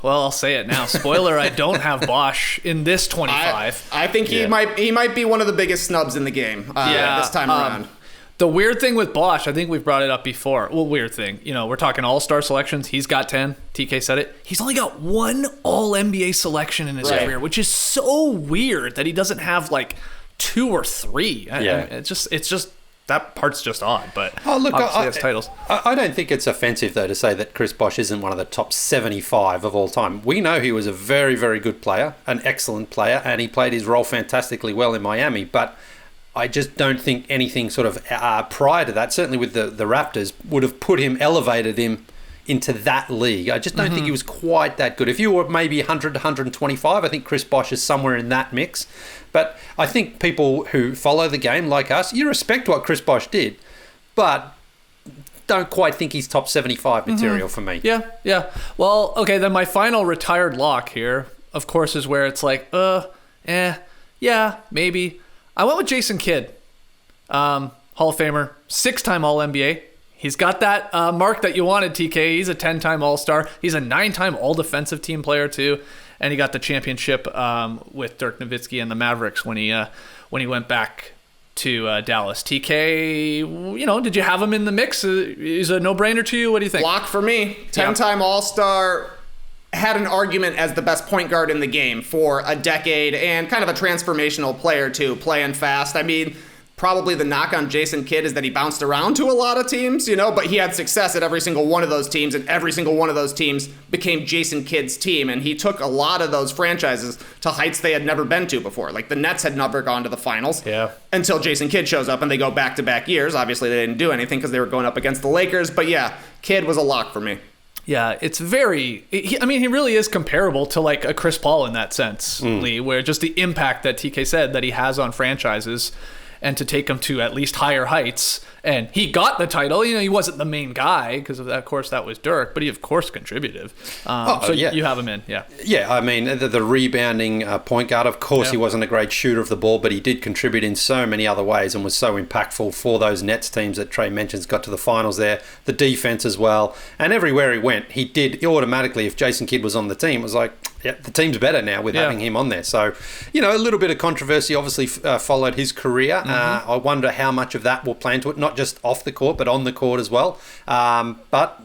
Speaker 2: I'll say it now. Spoiler, I don't have Bosh in this 25.
Speaker 3: I think he might be one of the biggest snubs in the game this time around.
Speaker 2: The weird thing with Bosh, I think we've brought it up before. Well, weird thing. We're talking all-star selections. He's got 10. TK said it. He's only got one all-NBA selection in his career, which is so weird that he doesn't have like 2 or 3. It's just that part's just odd, but obviously has titles.
Speaker 6: I don't think it's offensive, though, to say that Chris Bosh isn't one of the top 75 of all time. We know he was a very, very good player, an excellent player, and he played his role fantastically well in Miami, but I just don't think anything sort of prior to that, certainly with the Raptors, would have elevated him into that league. I just don't think he was quite that good. If you were maybe 100 to 125, I think Chris Bosh is somewhere in that mix. But I think people who follow the game like us, you respect what Chris Bosh did, but don't quite think he's top 75 material for me.
Speaker 2: Yeah. Well, okay, then my final retired lock here, of course, is where it's like, yeah, maybe. I went with Jason Kidd, Hall of Famer, 6-time All-NBA. He's got that mark that you wanted, TK. He's a 10-time All-Star. He's a 9-time All-Defensive Team player, too. And he got the championship with Dirk Nowitzki and the Mavericks when he went back to Dallas. TK, did you have him in the mix? Is a no-brainer to you? What do you think?
Speaker 3: Lock for me. 10-time All-Star. Had an argument as the best point guard in the game for a decade and kind of a transformational player, too, playing fast. I mean, probably the knock on Jason Kidd is that he bounced around to a lot of teams, but he had success at every single one of those teams, and every single one of those teams became Jason Kidd's team, and he took a lot of those franchises to heights they had never been to before. Like the Nets had never gone to the finals until Jason Kidd shows up, and they go back-to-back years. Obviously, they didn't do anything because they were going up against the Lakers, but yeah, Kidd was a lock for me.
Speaker 2: Yeah, it's he really is comparable to like a Chris Paul in that sense, Lee, where just the impact that TK said that he has on franchises and to take them to at least higher heights. And he got the title. He wasn't the main guy because, of course, that was Dirk, but he, of course, contributed. You have him in, yeah.
Speaker 6: Yeah, I mean, the rebounding point guard, of course, he wasn't a great shooter of the ball, but he did contribute in so many other ways and was so impactful for those Nets teams that Trey mentions got to the finals there, the defense as well. And everywhere he went, he automatically, if Jason Kidd was on the team, it was like, yeah, the team's better now with having him on there. So, a little bit of controversy obviously followed his career. I wonder how much of that will play into it, not just off the court, but on the court as well. But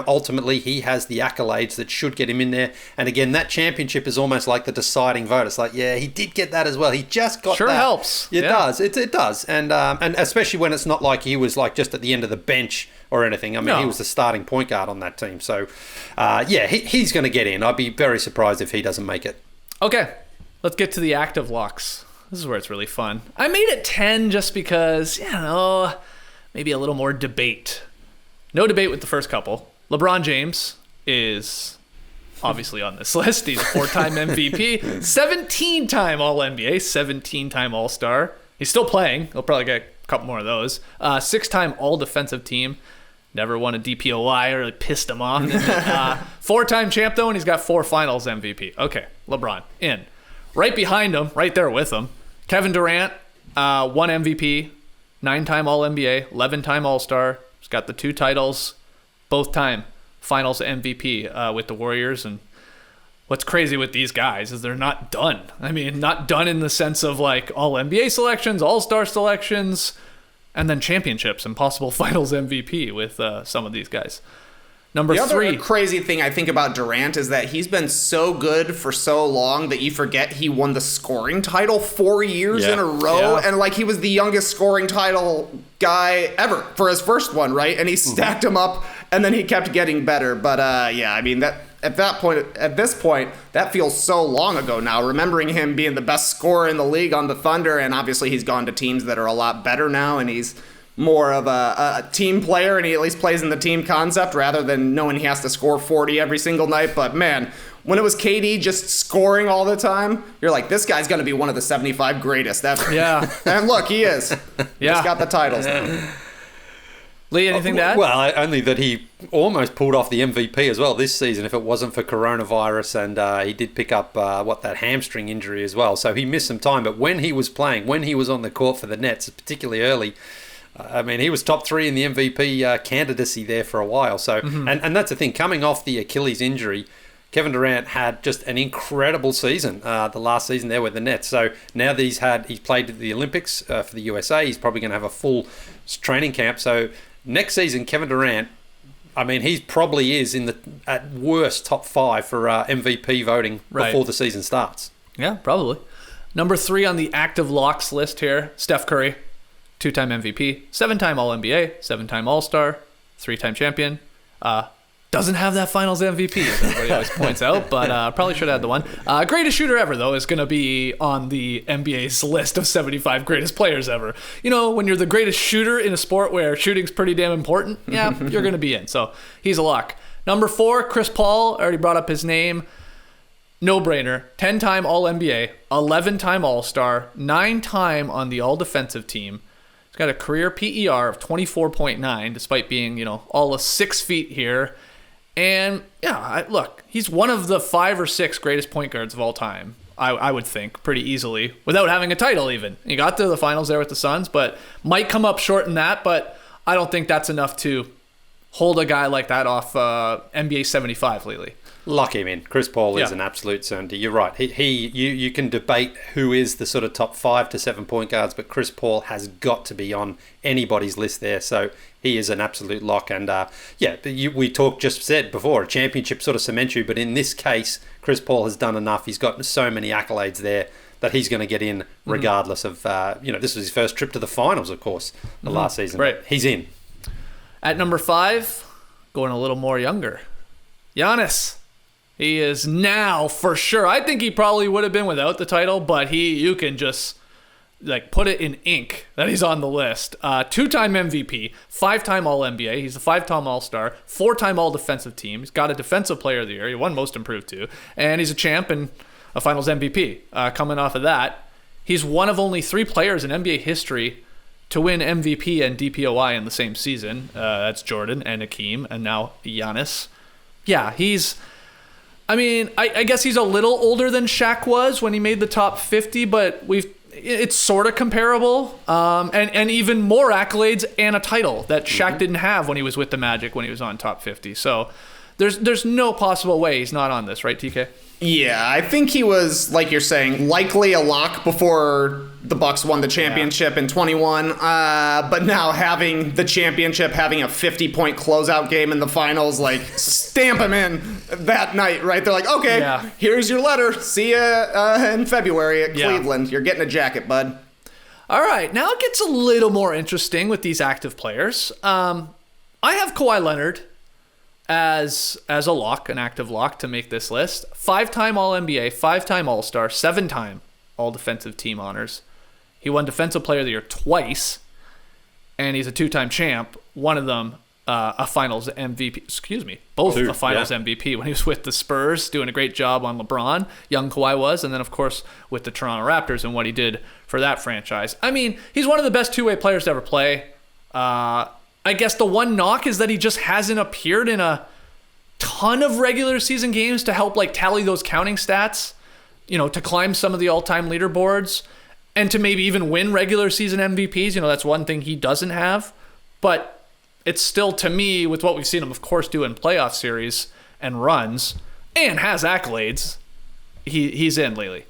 Speaker 6: ultimately he has the accolades that should get him in there. And again, that championship is almost like the deciding vote. It's like, yeah, he did get that as well. He just got that.
Speaker 2: Sure helps.
Speaker 6: It does. It does. And especially when it's not like he was like just at the end of the bench or anything. I mean, he was the starting point guard on that team. So, he's going to get in. I'd be very surprised if he doesn't make it.
Speaker 2: Okay, let's get to the active locks. This is where it's really fun. I made it 10 just because, maybe a little more debate. No debate with the first couple. LeBron James is obviously on this list. He's a 4-time MVP, 17-time All-NBA, 17-time All-Star. He's still playing. He'll probably get a couple more of those. 6-time All-Defensive Team. Never won a DPOY or really pissed him off. 4-time champ, though, and he's got 4 finals MVP. Okay, LeBron, in. Right behind him, right there with him, Kevin Durant, 1 MVP, 9-time All-NBA, 11-time All-Star. He's got the 2 titles, both time finals MVP with the Warriors. And what's crazy with these guys is they're not done. I mean, not done in the sense of like All-NBA selections, All-Star selections, and then championships and possible finals MVP with some of these guys. Number 3.
Speaker 3: The other crazy thing I think about Durant is that he's been so good for so long that you forget he won the scoring title 4 years in a row. Yeah. And like he was the youngest scoring title guy ever for his first one, right? And he stacked him up and then he kept getting better. But I mean, that at this point, that feels so long ago now, remembering him being the best scorer in the league on the Thunder. And obviously he's gone to teams that are a lot better now, and he's more of a team player, and he at least plays in the team concept rather than knowing he has to score 40 every single night. But man, when it was KD just scoring all the time, you're like, this guy's going to be one of the 75 greatest ever.
Speaker 2: Yeah.
Speaker 3: And look, he is. Just got the titles now.
Speaker 2: Lee, anything to add?
Speaker 6: Well, only that he almost pulled off the MVP as well this season if it wasn't for coronavirus, and he did pick up that hamstring injury as well. So he missed some time. But when he was playing, when he was on the court for the Nets, particularly early, I mean, he was top 3 in the MVP candidacy there for a while. So, and that's the thing, coming off the Achilles injury, Kevin Durant had just an incredible season the last season there with the Nets. So now that he's played at the Olympics for the USA, he's probably going to have a full training camp. So next season, Kevin Durant, I mean, he probably is in the at worst top 5 for MVP voting before the season starts.
Speaker 2: Yeah, probably. Number 3 on the active locks list here, Steph Curry, 2-time MVP, 7-time All-NBA, 7-time All-Star, 3-time champion. Doesn't have that Finals MVP, as everybody always points out, but probably should have had the one. Greatest shooter ever, though, is going to be on the NBA's list of 75 greatest players ever. You know, when you're the greatest shooter in a sport where shooting's pretty damn important, yeah, you're going to be in. So he's a lock. Number 4, Chris Paul. I already brought up his name. No-brainer. 10-time All-NBA, 11-time All-Star, 9-time on the All-Defensive team. He's got a career PER of 24.9, despite being, all of 6 feet here. And, look, he's one of the 5 or 6 greatest point guards of all time, I would think, pretty easily, without having a title even. He got to the finals there with the Suns, but might come up short in that, but I don't think that's enough to hold a guy like that off NBA 75 lately.
Speaker 6: Lock him in. Chris Paul is an absolute certainty. You're right. You can debate who is the sort of top 5 to 7 point guards, but Chris Paul has got to be on anybody's list there. So he is an absolute lock. And we said before, a championship sort of cements you, but in this case, Chris Paul has done enough. He's got so many accolades there that he's going to get in regardless of, this was his first trip to the finals, of course, the last season.
Speaker 2: Right.
Speaker 6: He's in.
Speaker 2: At number 5, going a little more younger, Giannis. He is now for sure. I think he probably would have been without the title, but you can just put it in ink that he's on the list. 2-time MVP, 5-time All-NBA. He's a 5-time All-Star, 4-time All-Defensive team. He's got a Defensive Player of the Year. He won Most Improved too, and he's a champ and a Finals MVP. Coming off of that, he's one of only 3 players in NBA history to win MVP and DPOI in the same season. That's Jordan and Hakeem, and now Giannis. Yeah, I guess he's a little older than Shaq was when he made the top 50, but it's sort of comparable. And even more accolades and a title that Shaq didn't have when he was with the Magic when he was on top 50. So there's no possible way he's not on this, right, TK?
Speaker 3: Yeah, I think he was, like you're saying, likely a lock before the Bucks won the championship in 21. But now having the championship, having a 50-point closeout game in the finals, stamp him in that night, right? They're like, okay, here's your letter. See ya in February at Cleveland. You're getting a jacket, bud.
Speaker 2: All right, now it gets a little more interesting with these active players. I have Kawhi Leonard as a lock, an active lock to make this list. 5-time All-NBA, 5-time All-Star, 7-time All-Defensive Team honors. He won Defensive Player of the Year twice, and he's a 2-time champ. One of them a Finals MVP. Both a Finals MVP when he was with the Spurs, doing a great job on LeBron. Young Kawhi was, and then of course with the Toronto Raptors and what he did for that franchise. I mean, he's one of the best two-way players to ever play. I guess the one knock is that he just hasn't appeared in a ton of regular season games to help tally those counting stats, to climb some of the all-time leaderboards and to maybe even win regular season MVPs. That's one thing he doesn't have, but it's still, to me, with what we've seen him, of course, do in playoff series and runs and has accolades, he's in lately.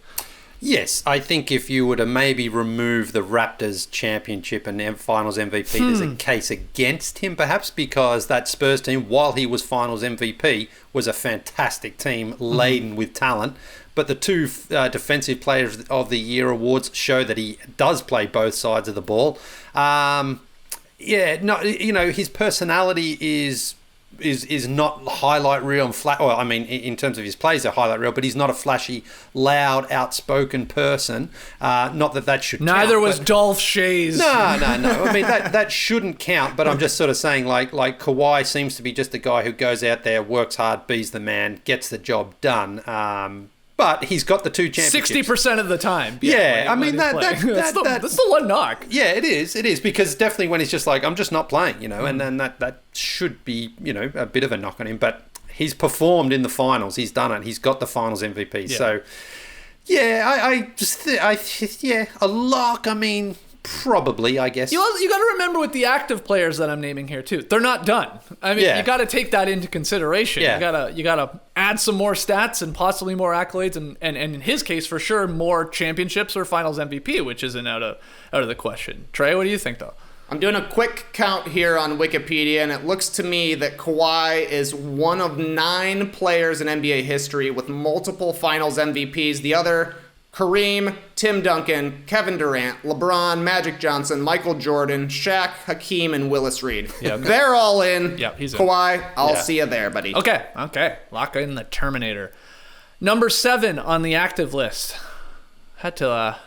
Speaker 6: Yes, I think if you were to maybe remove the Raptors championship and Finals MVP, there's a case against him perhaps, because that Spurs team, while he was Finals MVP, was a fantastic team laden with talent. But the 2 Defensive Players of the Year awards show that he does play both sides of the ball. His personality is not highlight reel and flat. Well, I mean, in terms of his plays, a highlight reel, but he's not a flashy, loud, outspoken person. Not that should.
Speaker 2: Neither
Speaker 6: count,
Speaker 2: was Dolph Shays.
Speaker 6: No. I mean, that shouldn't count. But I'm just sort of saying, like Kawhi seems to be just a guy who goes out there, works hard, be's the man, gets the job done. But he's got the 2 championships.
Speaker 2: 60% of the time.
Speaker 6: That's
Speaker 2: the one knock.
Speaker 6: Yeah, it is because definitely when he's just I'm just not playing, and then that should be, a bit of a knock on him. But he's performed in the finals. He's done it. He's got the Finals MVP. Yeah. So, a lock. I mean, Probably, I guess.
Speaker 2: You got to remember with the active players that I'm naming here too, they're not done. I mean, you got to take that into consideration.
Speaker 6: Yeah.
Speaker 2: You gotta add some more stats and possibly more accolades, and in his case, for sure, more championships or Finals MVP, which isn't out of the question. Trey, what do you think though?
Speaker 3: I'm doing a quick count here on Wikipedia, and it looks to me that Kawhi is one of 9 players in NBA history with multiple Finals MVPs. The other, Kareem, Tim Duncan, Kevin Durant, LeBron, Magic Johnson, Michael Jordan, Shaq, Hakeem, and Willis Reed.
Speaker 2: Yep.
Speaker 3: They're all in.
Speaker 2: Yep, he's in.
Speaker 3: Kawhi, I'll see you there, buddy.
Speaker 2: Okay. Lock in the Terminator. Number 7 on the active list. Had to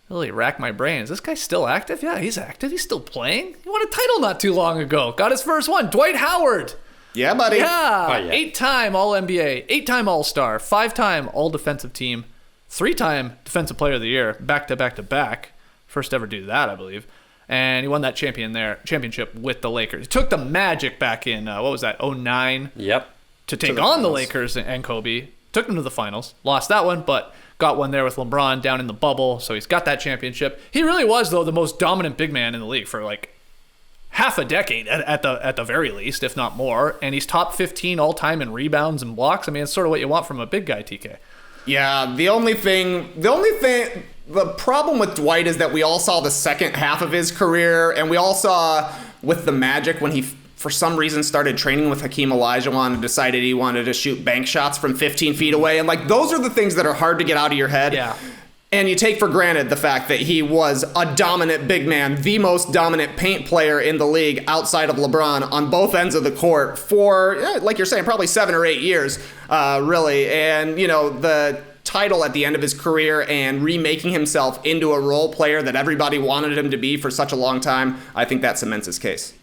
Speaker 2: really rack my brain. Is this guy still active? Yeah, he's active. He's still playing. He won a title not too long ago. Got his first one. Dwight Howard.
Speaker 3: Yeah, buddy.
Speaker 2: Yeah.
Speaker 6: Oh, yeah.
Speaker 2: 8-time All-NBA, 8-time All-Star, 5-time All-Defensive Team, 3-time Defensive Player of the Year, back-to-back-to-back. First ever do that, I believe. And he won that championship with the Lakers. He took the Magic back in, 2009?
Speaker 6: Yep.
Speaker 2: To take on the Lakers and Kobe. Took them to the finals. Lost that one, but got one there with LeBron down in the bubble. So he's got that championship. He really was, though, the most dominant big man in the league for like half a decade at the very least, if not more. And he's top 15 all-time in rebounds and blocks. I mean, it's sort of what you want from a big guy, TK.
Speaker 3: Yeah, the problem with Dwight is that we all saw the second half of his career, and we all saw with the Magic when he, for some reason, started training with Hakeem Olajuwon and decided he wanted to shoot bank shots from 15 feet away. And like, those are the things that are hard to get out of your head.
Speaker 2: Yeah.
Speaker 3: And you take for granted the fact that he was a dominant big man, the most dominant paint player in the league outside of LeBron on both ends of the court for, like you're saying, probably 7 or 8 years, really. And, the title at the end of his career and remaking himself into a role player that everybody wanted him to be for such a long time, I think that cements his case.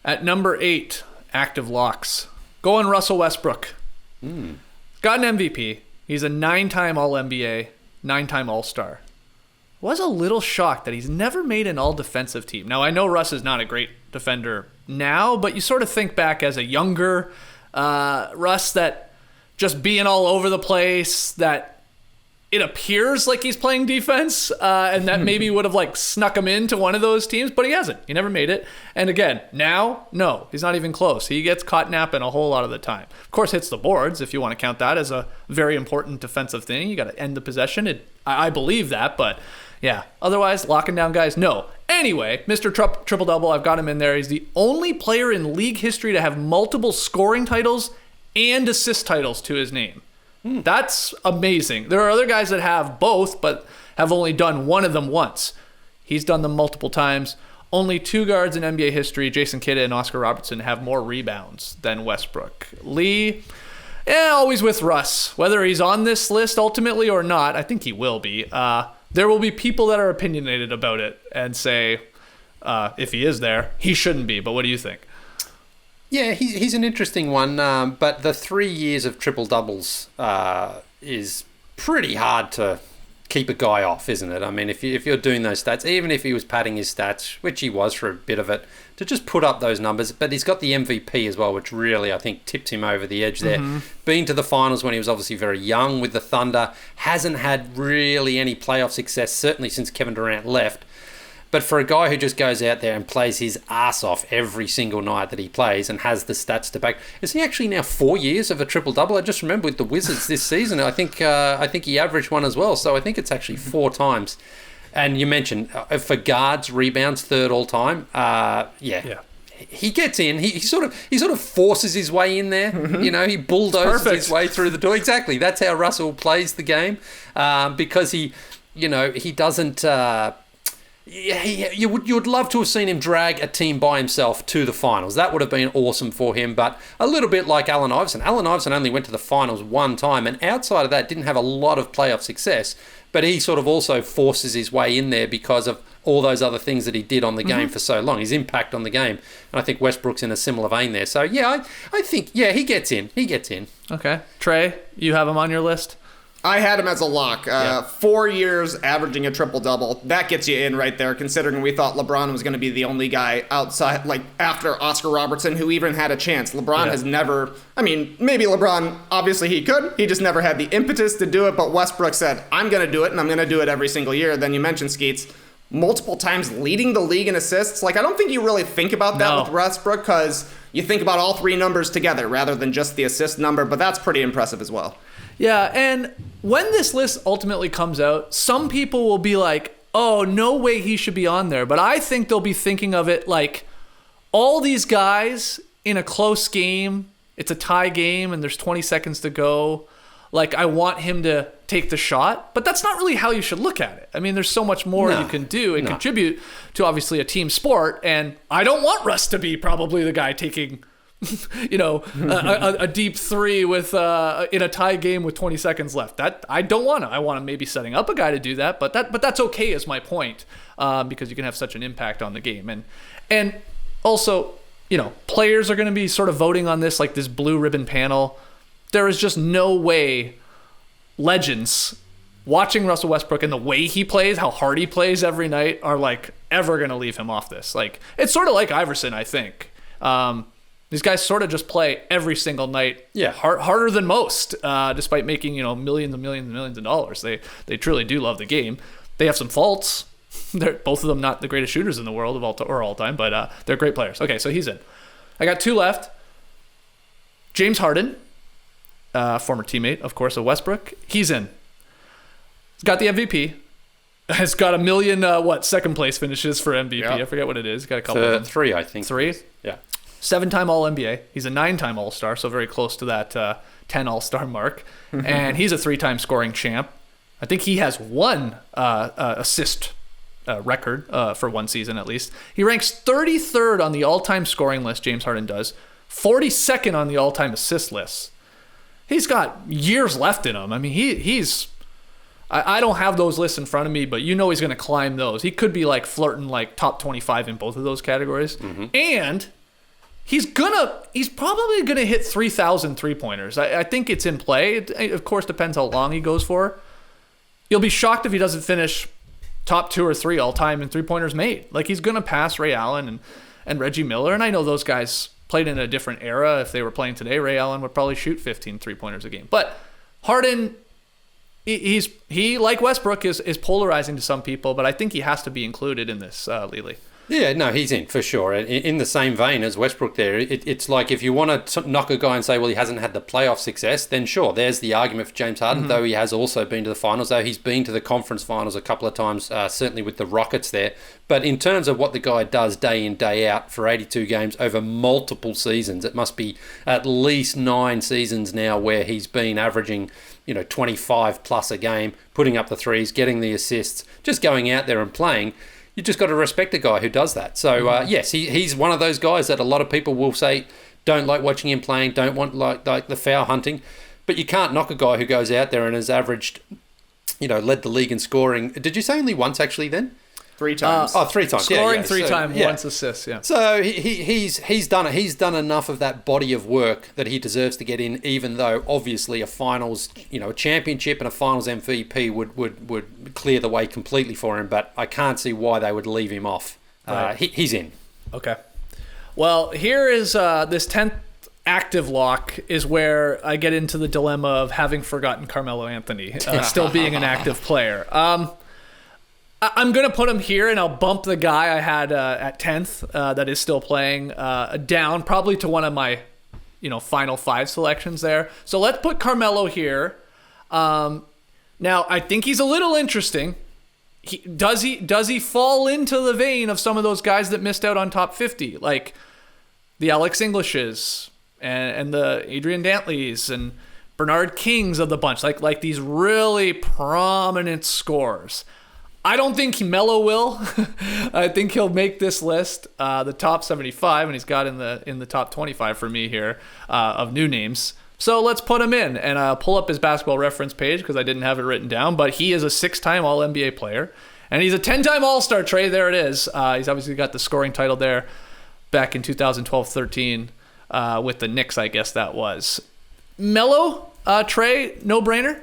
Speaker 2: At number 8, active locks. Going Russell Westbrook. Got an MVP. He's a 9-time All-NBA, 9-time All-Star. Was a little shocked that he's never made an all-defensive team. Now, I know Russ is not a great defender now, but you sort of think back as a younger Russ that just being all over the place, that it appears like he's playing defense, and that maybe would have like snuck him into one of those teams, but he hasn't. He never made it. And again, now, no, he's not even close. He gets caught napping a whole lot of the time. Of course, hits the boards, if you want to count that as a very important defensive thing. You got to end the possession. I believe that, but yeah. Otherwise, locking down guys, no. Anyway, Mr. Triple-Double, I've got him in there. He's the only player in league history to have multiple scoring titles and assist titles to his name. That's amazing. There are other guys that have both, but have only done one of them once. He's done them multiple times. Only 2 guards in NBA history, Jason Kidd and Oscar Robertson, have more rebounds than Westbrook. Lee, always with Russ. Whether he's on this list ultimately or not, I think he will be. There will be people that are opinionated about it and say, if he is there, he shouldn't be. But what do you think?
Speaker 6: Yeah, he's an interesting one, but the 3 years of triple-doubles is pretty hard to keep a guy off, isn't it? I mean, if you're doing those stats, even if he was padding his stats, which he was for a bit of it, to just put up those numbers, but he's got the MVP as well, which really, I think, tipped him over the edge there. Being to the finals when he was obviously very young with the Thunder, hasn't had really any playoff success, certainly since Kevin Durant left. But for a guy who just goes out there and plays his ass off every single night that he plays and has the stats to back, is he actually now 4 years of a triple-double? I just remember with the Wizards this season, I think he averaged one as well. So I think it's actually 4 times. And you mentioned for guards, rebounds, 3rd all-time. Yeah. He gets in. He sort of forces his way in there. He bulldozes his way through the door. Exactly. That's how Russell plays the game, because he doesn't. You would love to have seen him drag a team by himself to the finals. That would have been awesome for him, but a little bit like Allen Iverson. Allen Iverson only went to the finals 1 time, and outside of that didn't have a lot of playoff success, but he sort of also forces his way in there because of all those other things that he did on the game for so long, his impact on the game. And I think Westbrook's in a similar vein there. So, yeah, I think, he gets in. He gets in.
Speaker 2: Okay. Trey, you have him on your list?
Speaker 3: I had him as a lock. 4 years averaging a triple-double. That gets you in right there, considering we thought LeBron was going to be the only guy outside, like after Oscar Robertson, who even had a chance. LeBron has never, maybe LeBron, obviously he could. He just never had the impetus to do it, but Westbrook said, I'm going to do it, and I'm going to do it every single year. Then you mentioned Skeets. multiple times leading the league in assists. Like, I don't think you really think about that with Westbrook, because you think about all three numbers together rather than just the assist number, but that's pretty impressive as well.
Speaker 2: Yeah, and when this list ultimately comes out, some people will be like, oh, no way he should be on there. But I think they'll be thinking of it like all these guys in a close game, it's a tie game and there's 20 seconds to go. Like, I want him to take the shot. But that's not really how you should look at it. I mean, there's so much more you can do and contribute to, obviously, a team sport. And I don't want Russ to be probably the guy taking, a deep three with in a tie game with 20 seconds left. That I don't want to. I want him maybe setting up a guy to do that. But that's okay is my point, because you can have such an impact on the game. And also, players are going to be sort of voting on this, like this blue ribbon panel. There is just no way legends watching Russell Westbrook and the way he plays, how hard he plays every night, are like ever going to leave him off this. Like, it's sort of like Iverson, I think. These guys sort of just play every single night, harder than most, despite making millions and millions and millions of dollars. They truly do love the game. They have some faults. They're both of them not the greatest shooters in the world of all time, but they're great players. Okay, so he's in. I got two left. James Harden. Former teammate, of course, of Westbrook. He's in. He's got the MVP. Has got a million, second place finishes for MVP. Yep. I forget what it is. He's got a couple of them.
Speaker 6: 3, I think.
Speaker 2: 3?
Speaker 6: Yeah.
Speaker 2: 7-time All-NBA. He's a 9-time All-Star, so very close to that 10 All-Star mark. And he's a 3-time scoring champ. I think he has one assist record for one season at least. He ranks 33rd on the all-time scoring list, James Harden does. 42nd on the all-time assist list. He's got years left in him. I mean, he's... I don't have those lists in front of me, but he's going to climb those. He could be like flirting like top 25 in both of those categories. Mm-hmm. And he's probably going to hit 3,000 three-pointers. I think it's in play. It, of course, depends how long he goes for. You'll be shocked if he doesn't finish top 2 or 3 all-time in three-pointers made. Like, he's going to pass Ray Allen and Reggie Miller, and I know those guys played in a different era. If they were playing today, Ray Allen would probably shoot 15 three-pointers a game. But Harden, he like Westbrook, is polarizing to some people, but I think he has to be included in this, Lily.
Speaker 6: Yeah, no, he's in for sure. In the same vein as Westbrook there, it's like if you want to knock a guy and say, well, he hasn't had the playoff success, then sure, there's the argument for James Harden, though he has also been to the finals, though he's been to the conference finals a couple of times, certainly with the Rockets there. But in terms of what the guy does day in, day out for 82 games over multiple seasons, it must be at least 9 seasons now where he's been averaging 25 plus a game, putting up the threes, getting the assists, just going out there and playing. You just got to respect a guy who does that. So, yes, he's one of those guys that a lot of people will say don't like watching him playing, don't want like the foul hunting. But you can't knock a guy who goes out there and has averaged, led the league in scoring. Did you say only once actually then?
Speaker 3: 3 times.
Speaker 6: 3 times.
Speaker 2: Scoring 3 times, once assists, yeah.
Speaker 6: So he's done it. He's done enough of that body of work that he deserves to get in, even though obviously a finals, a championship and a finals MVP would clear the way completely for him, but I can't see why they would leave him off. Right. He's in.
Speaker 2: Okay. Well, here is this 10th active lock is where I get into the dilemma of having forgotten Carmelo Anthony, still being an active player. I'm going to put him here, and I'll bump the guy I had at 10th that is still playing down, probably to one of my final 5 selections there. So let's put Carmelo here. Now, I think he's a little interesting. Does he fall into the vein of some of those guys that missed out on top 50, like the Alex Englishes and the Adrian Dantleys and Bernard Kings of the bunch, like these really prominent scorers? I don't think Melo will. I think he'll make this list, the top 75, and he's got in the top 25 for me here of new names. So let's put him in, and pull up his basketball reference page because I didn't have it written down. But he is a 6-time All-NBA player, and he's a 10-time All-Star. Trey, there it is. He's obviously got the scoring title there back in 2012-13 with the Knicks, I guess that was. Melo, Trey, no-brainer?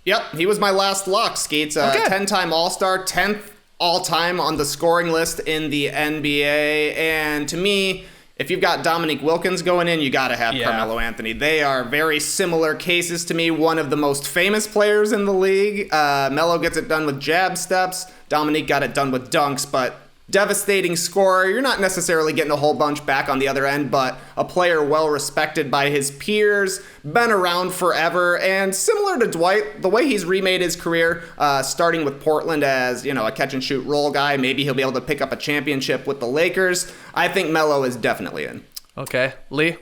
Speaker 3: Yep, he was my last lock, Skeets. 10-time All-Star, 10th all-time on the scoring list in the NBA. And to me, if you've got Dominique Wilkins going in, you got to have Carmelo Anthony. They are very similar cases to me. One of the most famous players in the league. Melo gets it done with jab steps. Dominique got it done with dunks, but devastating scorer. You're not necessarily getting a whole bunch back on the other end, but a player well respected by his peers, been around forever, and similar to Dwight, the way he's remade his career, starting with Portland as, a catch and shoot role guy. Maybe he'll be able to pick up a championship with the Lakers. I think Melo is definitely in.
Speaker 2: Okay. Lee?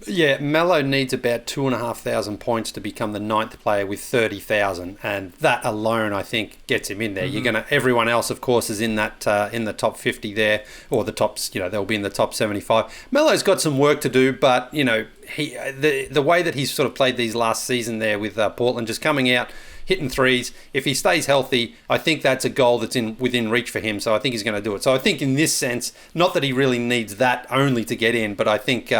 Speaker 6: Yeah, Melo needs about 2,500 points to become the 9th player with 30,000, and that alone, I think, gets him in there. Everyone else, of course, is in that in the top 50 there, or the tops. They'll be in the top 75. Melo's got some work to do, but the way that he's sort of played these last season there with Portland, just coming out, hitting threes. If he stays healthy, I think that's a goal that's within reach for him. So I think he's going to do it. So I think in this sense, not that he really needs that only to get in, but I think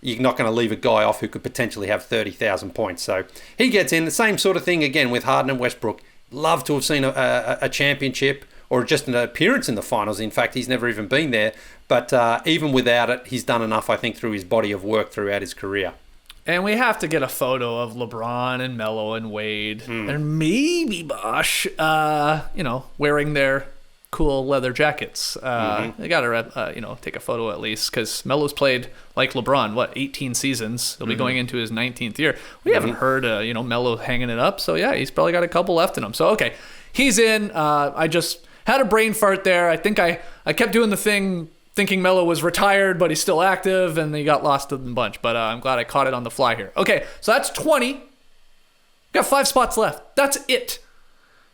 Speaker 6: you're not going to leave a guy off who could potentially have 30,000 points. So he gets in. The same sort of thing again with Harden and Westbrook. Love to have seen a championship or just an appearance in the finals. In fact, he's never even been there. But even without it, he's done enough, I think, through his body of work throughout his career.
Speaker 2: And we have to get a photo of LeBron and Melo and Wade and maybe Bosh, wearing their cool leather jackets. They got to, take a photo at least, because Melo's played like LeBron, 18 seasons. He'll be going into his 19th year. We haven't heard, Melo hanging it up. So, yeah, he's probably got a couple left in him. So, okay, he's in. I just had a brain fart there. I think I kept doing the thing thinking Melo was retired, but he's still active, and he got lost in the bunch. But I'm glad I caught it on the fly here. Okay, so that's 20. Got 5 spots left. That's it.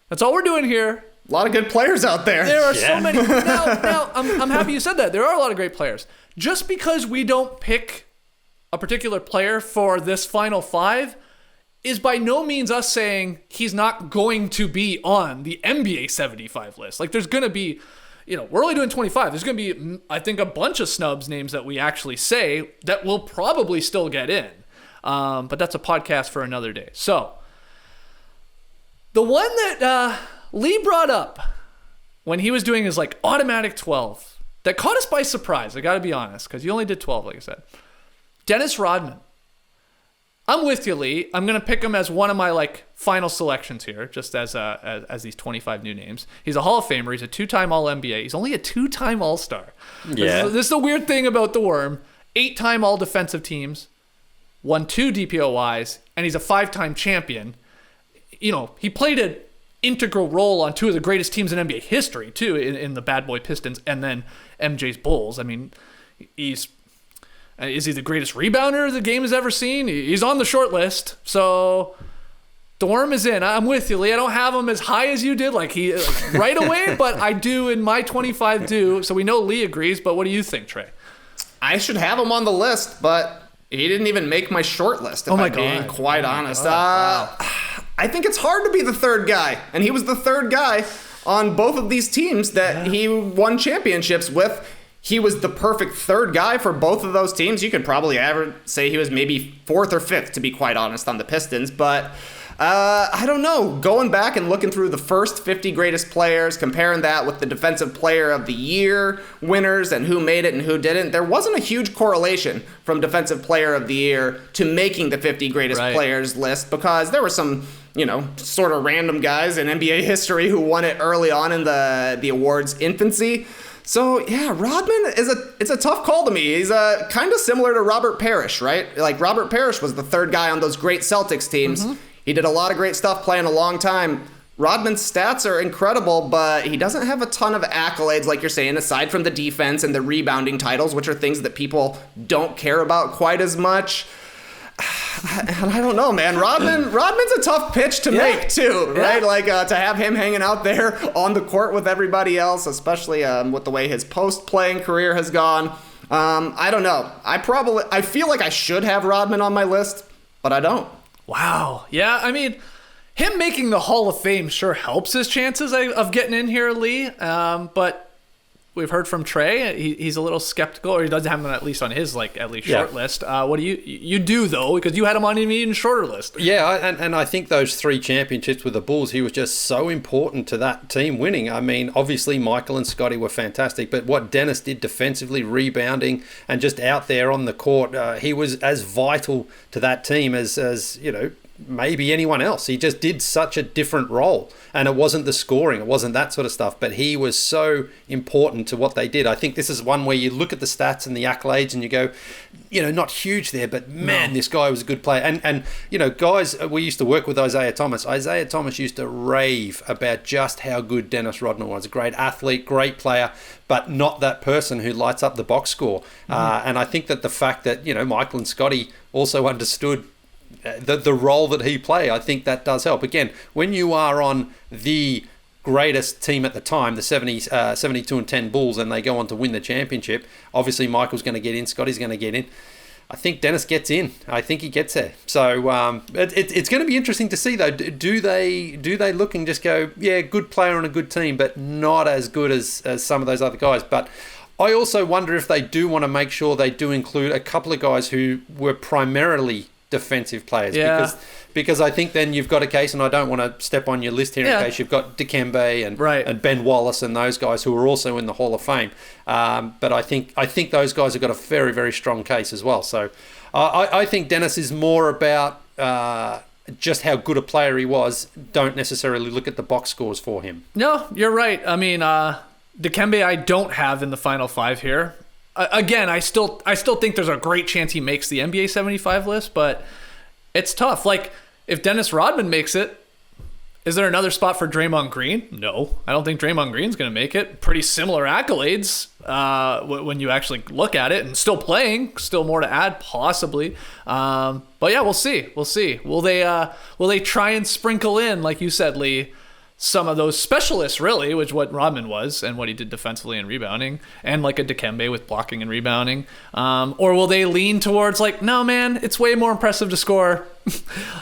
Speaker 2: That's all we're doing here.
Speaker 3: A lot of good players out there.
Speaker 2: There are so many. Now, I'm happy you said that. There are a lot of great players. Just because we don't pick a particular player for this final 5 is by no means us saying he's not going to be on the NBA 75 list. Like, there's going to be... we're only doing 25. There's going to be, I think, a bunch of snubs names that we actually say that will probably still get in. But that's a podcast for another day. So, the one that Lee brought up when he was doing his, automatic 12, that caught us by surprise, I got to be honest, because you only did 12, like I said. Dennis Rodman. I'm with you, Lee. I'm going to pick him as one of my final selections here, just as these 25 new names. He's a Hall of Famer. He's a 2-time All-NBA. He's only a 2-time All-Star.
Speaker 6: Yeah.
Speaker 2: This is the weird thing about the Worm. 8-time All-Defensive Teams, won 2 DPOYs, and he's a 5-time champion. He played an integral role on 2 of the greatest teams in NBA history, too, in the Bad Boy Pistons and then MJ's Bulls. I mean, is he the greatest rebounder the game has ever seen? He's on the short list. So the Worm is in. I'm with you, Lee. I don't have him as high as you did, right away, but I do in my 25 do. So we know Lee agrees, but what do you think, Trey?
Speaker 3: I should have him on the list, but he didn't even make my short list, if I'm being quite honest.
Speaker 2: Wow.
Speaker 3: I think it's hard to be the third guy, and he was the third guy on both of these teams that he won championships with. He was the perfect third guy for both of those teams. You could probably say he was maybe 4th or 5th, to be quite honest, on the Pistons. But I don't know. Going back and looking through the first 50 greatest players, comparing that with the Defensive Player of the Year winners and who made it and who didn't, there wasn't a huge correlation from Defensive Player of the Year to making the 50 greatest players list, because there were some, sort of random guys in NBA history who won it early on in the awards infancy. So, yeah, Rodman it's a tough call to me. He's kind of similar to Robert Parrish, right? Robert Parrish was the third guy on those great Celtics teams. He did a lot of great stuff playing a long time. Rodman's stats are incredible, but he doesn't have a ton of accolades, like you're saying, aside from the defense and the rebounding titles, which are things that people don't care about quite as much. And I don't know, man. Rodman's a tough pitch to make too, right? To have him hanging out there on the court with everybody else, especially with the way his post-playing career has gone. I don't know. I feel like I should have Rodman on my list, but I don't.
Speaker 2: Wow. Yeah, I mean, him making the Hall of Fame sure helps his chances of getting in here, Lee. But we've heard from Trey. He's a little skeptical, or he doesn't have him at least on his short list. What do you do though? Because you had him on an even shorter list.
Speaker 6: Yeah, and I think those 3 championships with the Bulls, he was just so important to that team winning. I mean, obviously Michael and Scotty were fantastic, but what Dennis did defensively, rebounding, and just out there on the court, he was as vital to that team as maybe anyone else. He just did such a different role, and it wasn't the scoring, it wasn't that sort of stuff, but he was so important to what they did. I think this is one where you look at the stats and the accolades and you go, not huge there, but man, this guy was a good player. And guys, we used to work with Isaiah Thomas. Isaiah Thomas used to rave about just how good Dennis Rodman was. A great athlete, great player, but not that person who lights up the box score. And I think that the fact that, Michael and Scotty also understood the role that he played, I think that does help. Again, when you are on the greatest team at the time, the 72-10 Bulls, and they go on to win the championship, obviously Michael's going to get in, Scotty's going to get in. I think Dennis gets in. I think he gets there. So it's going to be interesting to see, though. Do they look and just go, yeah, good player on a good team, but not as good as some of those other guys? But I also wonder if they do want to make sure they do include a couple of guys who were primarily defensive players, because I think then you've got a case, and I don't want to step on your list here in case you've got Dikembe and Ben Wallace and those guys who are also in the Hall of Fame. But I think those guys have got a very, very strong case as well. So I think Dennis is more about just how good a player he was. Don't necessarily look at the box scores for him.
Speaker 2: No, you're right. I mean, Dikembe I don't have in the final 5 here. Again, I still think there's a great chance he makes the NBA 75 list, but it's tough. Like, if Dennis Rodman makes it, is there another spot for Draymond Green? No, I don't think Draymond Green's going to make it. Pretty similar accolades when you actually look at it, and still playing, still more to add, possibly. But yeah, we'll see. Will they try and sprinkle in, like you said, Lee, some of those specialists, really, which what Rodman was and what he did defensively and rebounding, and like a Dikembe with blocking and rebounding? Or will they lean towards no, man, it's way more impressive to score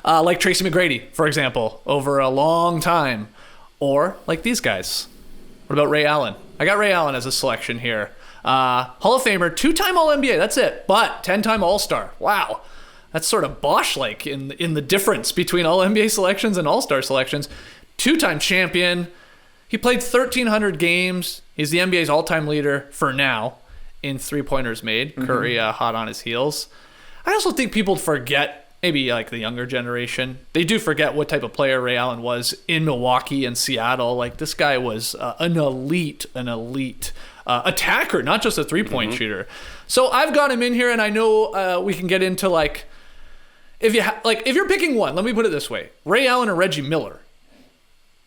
Speaker 2: like Tracy McGrady, for example, over a long time? Or like these guys. What about Ray Allen? I got Ray Allen as a selection here. Hall of Famer, 2-time All-NBA, that's it, but 10-time All-Star. Wow. That's sort of Bosh-like in the difference between All-NBA selections and All-Star selections. 2-time champion. He played 1,300 games. He's the NBA's all-time leader for now in three-pointers made. Curry hot on his heels. I also think people forget, maybe like the younger generation, they do forget what type of player Ray Allen was in Milwaukee and Seattle. Like, this guy was an elite attacker, not just a three-point shooter. So I've got him in here, and I know we can get into if you're picking one, let me put it this way: Ray Allen or Reggie Miller.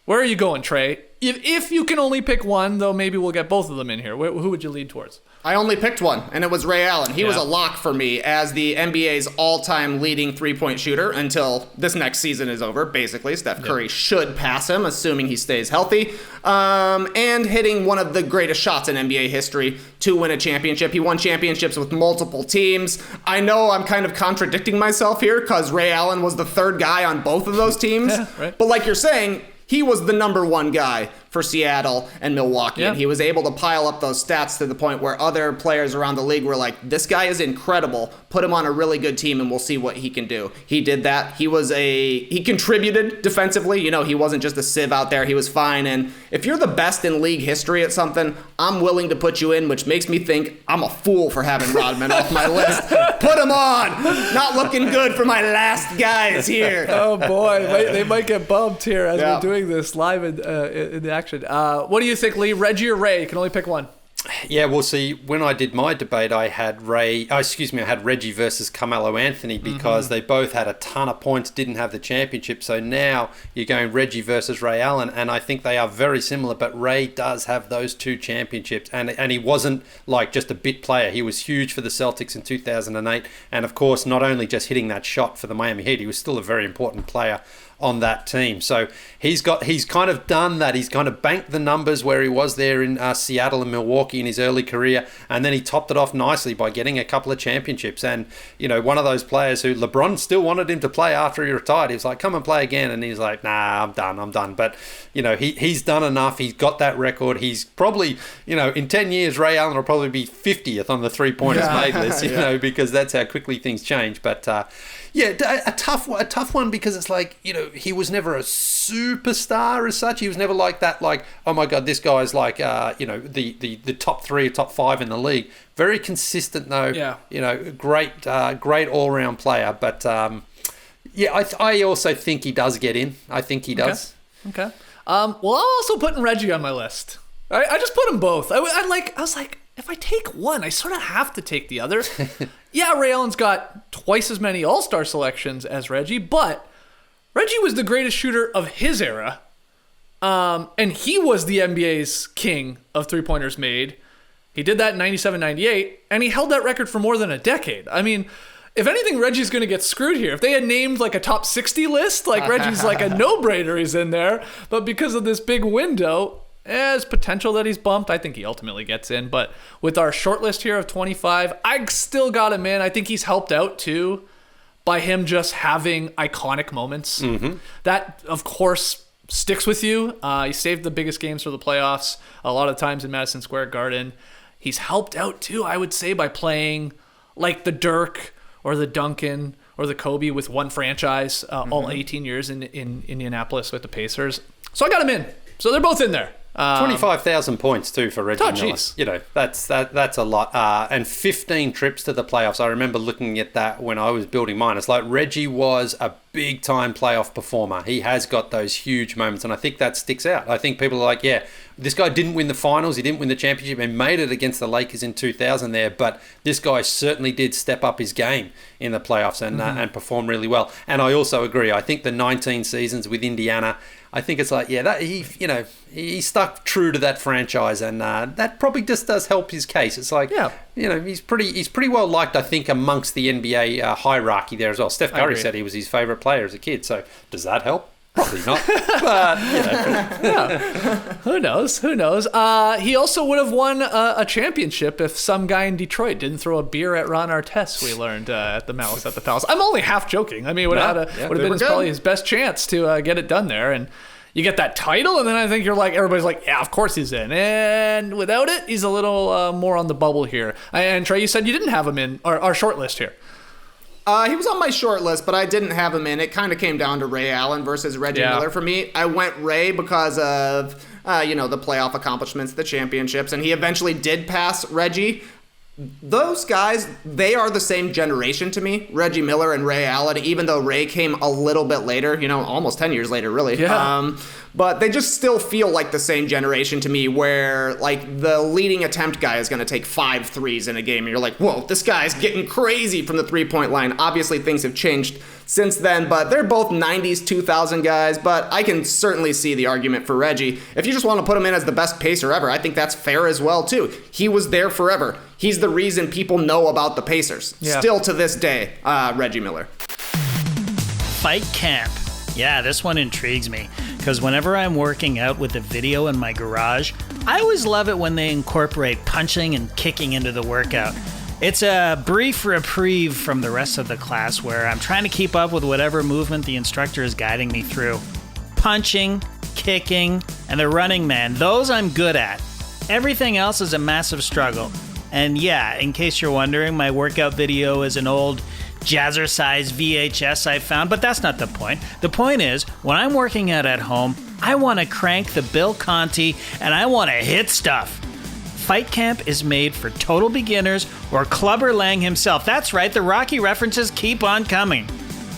Speaker 2: Where are you going, Trey? If you can only pick one, though, maybe we'll get both of them in here. Who would you lean towards?
Speaker 3: I only picked one, and it was Ray Allen. He was a lock for me as the NBA's all-time leading three-point shooter until this next season is over, basically. Steph Curry should pass him, assuming he stays healthy, and hitting one of the greatest shots in NBA history to win a championship. He won championships with multiple teams. I know I'm kind of contradicting myself here because Ray Allen was the third guy on both of those teams. But like you're saying, he was the number one guy for Seattle and Milwaukee, and he was able to pile up those stats to the point where other players around the league were like, this guy is incredible, put him on a really good team and we'll see what he can do. He did that. He contributed defensively. He wasn't just a sieve out there. He was fine, and if you're the best in league history at something, I'm willing to put you in, which makes me think I'm a fool for having Rodman off my list. Put him on! Not looking good for my last guys here.
Speaker 2: Oh boy, they might get bumped here as we're doing this live in the action. What do you think, Lee? Reggie or Ray? You can only pick one.
Speaker 6: Yeah, well, see, when I did my debate, I had Reggie versus Carmelo Anthony because they both had a ton of points, didn't have the championship. So now you're going Reggie versus Ray Allen, and I think they are very similar, but Ray does have those two championships, and he wasn't like just a bit player. He was huge for the Celtics in 2008, and of course, not only just hitting that shot for the Miami Heat, he was still a very important player on that team. So he's kind of done that. He's kind of banked the numbers where he was there in Seattle and Milwaukee. bulky in his early career, and then he topped it off nicely by getting a couple of championships. And, one of those players who LeBron still wanted him to play after he retired. He was like, come and play again. And he's like, nah, I'm done. But, he's done enough. He's got that record. He's probably, in 10 years, Ray Allen will probably be 50th on the three-pointers made list, because that's how quickly things change. But, a tough one, because it's like, he was never a superstar as such. He was never like that, like, oh my God, this guy's like, the top 3 or top 5 in the league. Very consistent though. Yeah. Great all-round player. But I also think he does get in. I think he does.
Speaker 2: Okay. Well, I'll also put Reggie on my list. I just put them both. I was like, if I take one, I sort of have to take the other. Yeah, Ray Allen's got twice as many All-Star selections as Reggie, but Reggie was the greatest shooter of his era. And he was the NBA's king of three-pointers made. He did that in 97-98, and he held that record for more than a decade. I mean, if anything, Reggie's going to get screwed here. If they had named like a top 60 list, like Reggie's like a no-brainer, he's in there. But because of this big window, there's potential that he's bumped. I think he ultimately gets in. But with our short list here of 25, I still got him in. I think he's helped out too by him just having iconic moments. Mm-hmm. That, of course, sticks with you. He saved the biggest games for the playoffs a lot of times in Madison Square Garden. He's helped out too, I would say, by playing like the Dirk or the Duncan or the Kobe with one franchise all 18 years in Indianapolis with the Pacers. So I got him in. So they're both in there.
Speaker 6: 25,000 points too for Reggie Miller.
Speaker 2: Geez.
Speaker 6: That's a lot. And 15 trips to the playoffs. I remember looking at that when I was building mine. It's like Reggie was a big time playoff performer. He has got those huge moments, and I think that sticks out. I think people are like, yeah, this guy didn't win the finals, he didn't win the championship, and made it against the Lakers in 2000 there, but this guy certainly did step up his game in the playoffs and perform really well. And I also agree. I think the 19 seasons with Indiana, I think it's like, yeah, that he stuck true to that franchise, and that probably just does help his case. It's like, he's pretty well liked, I think, amongst the NBA hierarchy there as well. Steph Curry said he was his favorite player as a kid, so does that help? Probably not, but
Speaker 2: Who knows? He also would have won a championship if some guy in Detroit didn't throw a beer at Ron Artest. We learned at the Malice at the Palace. I'm only half joking. I mean, it would have been probably his best chance to get it done there, and you get that title, and then I think everybody's like, yeah, of course he's in. And without it, he's a little more on the bubble here. And Trey, you said you didn't have him in our short list here.
Speaker 3: He was on my short list, but I didn't have him in. It kind of came down to Ray Allen versus Reggie Miller for me. I went Ray because of, the playoff accomplishments, the championships, and he eventually did pass Reggie. Those guys, they are the same generation to me, Reggie Miller and Ray Allen, even though Ray came a little bit later, almost 10 years later, really.
Speaker 2: Yeah.
Speaker 3: But they just still feel like the same generation to me, where like the leading attempt guy is going to take 5 threes in a game, and you're like, whoa, this guy's getting crazy from the three-point line. Obviously, things have changed since then, but they're both 90s, 2000 guys, but I can certainly see the argument for Reggie. If you just want to put him in as the best pacer ever, I think that's fair as well, too. He was there forever. He's the reason people know about the Pacers. Yeah. Still to this day, Reggie Miller.
Speaker 5: Fight camp. Yeah, this one intrigues me, because whenever I'm working out with a video in my garage, I always love it when they incorporate punching and kicking into the workout. It's a brief reprieve from the rest of the class where I'm trying to keep up with whatever movement the instructor is guiding me through. Punching, kicking, and the running man, those I'm good at. Everything else is a massive struggle. And yeah, in case you're wondering, my workout video is an old jazzercise VHS I found, but that's not the point. The point is, when I'm working out at home, I want to crank the Bill Conti and I want to hit stuff. Fight Camp is made for total beginners or Clubber Lang himself. That's right, the Rocky references keep on coming.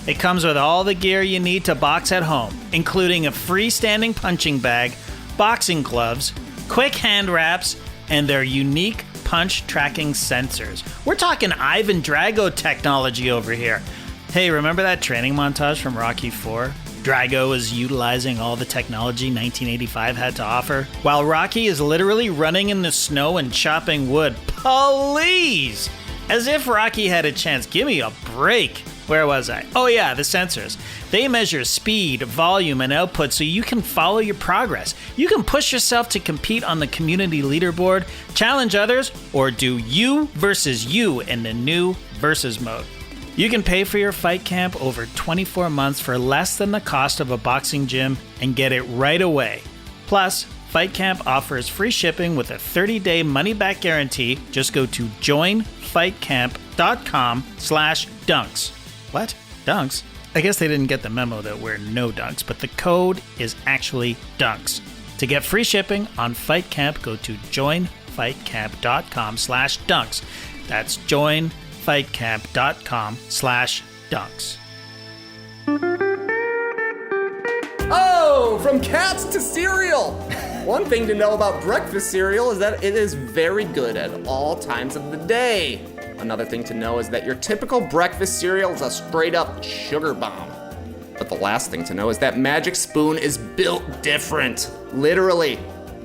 Speaker 5: It comes with all the gear you need to box at home, including a freestanding punching bag, boxing gloves, quick hand wraps, and their unique punch tracking sensors. We're talking Ivan Drago technology over here. Hey, remember that training montage from Rocky IV? Drago is utilizing all the technology 1985 had to offer, while Rocky is literally running in the snow and chopping wood. Please! As if Rocky had a chance. Give me a break. Where was I? Oh yeah, the sensors. They measure speed, volume, and output so you can follow your progress. You can push yourself to compete on the community leaderboard, challenge others, or do you versus you in the new versus mode. You can pay for your fight camp over 24 months for less than the cost of a boxing gym and get it right away. Plus, Fight Camp offers free shipping with a 30-day money-back guarantee. Just go to joinfightcamp.com/dunks. What? Dunks? I guess they didn't get the memo that we're no dunks, but the code is actually dunks. To get free shipping on Fight Camp, go to joinfightcamp.com/dunks. That's joinfightcamp.com/dunks.
Speaker 3: Oh, from cats to cereal. One thing to know about breakfast cereal is that it is very good at all times of the day. Another thing to know is that your typical breakfast cereal is a straight up sugar bomb. But the last thing to know is that Magic Spoon is built different, literally.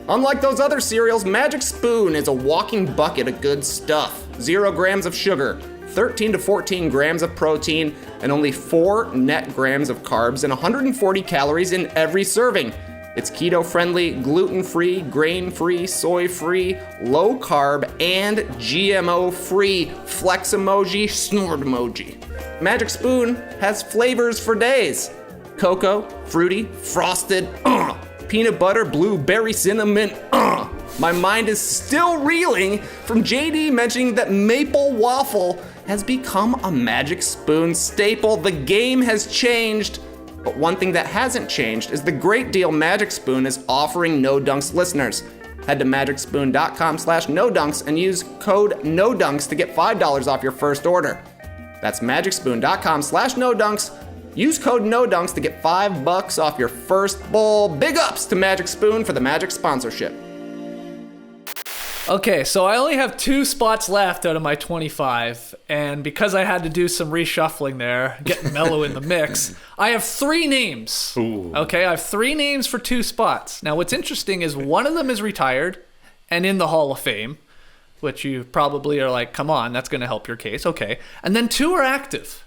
Speaker 3: Unlike those other cereals, Magic Spoon is a walking bucket of good stuff. 0 grams of sugar, 13 to 14 grams of protein, and only 4 net grams of carbs and 140 calories in every serving. It's keto-friendly, gluten-free, grain-free, soy-free, low-carb, and GMO-free. Flex emoji, snort emoji. Magic Spoon has flavors for days. Cocoa, fruity, frosted, peanut butter, blueberry, cinnamon, My mind is still reeling from JD mentioning that maple waffle has become a Magic Spoon staple. The game has changed. But one thing that hasn't changed is the great deal Magic Spoon is offering No Dunks listeners. Head to magicspoon.com/nodunks and use code NODUNKS to get $5 off your first order. That's magicspoon.com/nodunks. Use code NODUNKS to get $5 off your first bowl. Big ups to Magic Spoon for the Magic sponsorship.
Speaker 2: Okay, so I only have 2 spots left out of my 25, and because I had to do some reshuffling there, getting Melo in the mix, I have 3 names.
Speaker 6: Ooh.
Speaker 2: Okay, I have 3 names for 2 spots. Now, what's interesting is one of them is retired and in the Hall of Fame, which you probably are like, come on, that's going to help your case. Okay, and then 2 are active.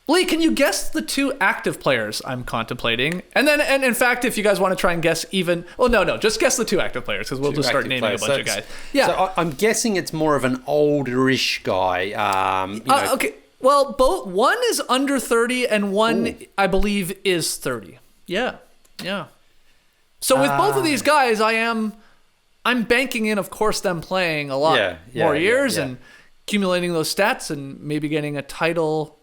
Speaker 2: Lee, can you guess the 2 active players I'm contemplating? And then, and in fact, if you guys want to try and guess even... Well, no, just guess the 2 active players, because we'll just start naming a bunch of guys. Yeah.
Speaker 6: So I'm guessing it's more of an olderish guy.
Speaker 2: Okay, well, one is under 30, and one, I believe, is 30. Yeah. So with both of these guys, I'm banking in, of course, them playing a lot more years and accumulating those stats and maybe getting a title...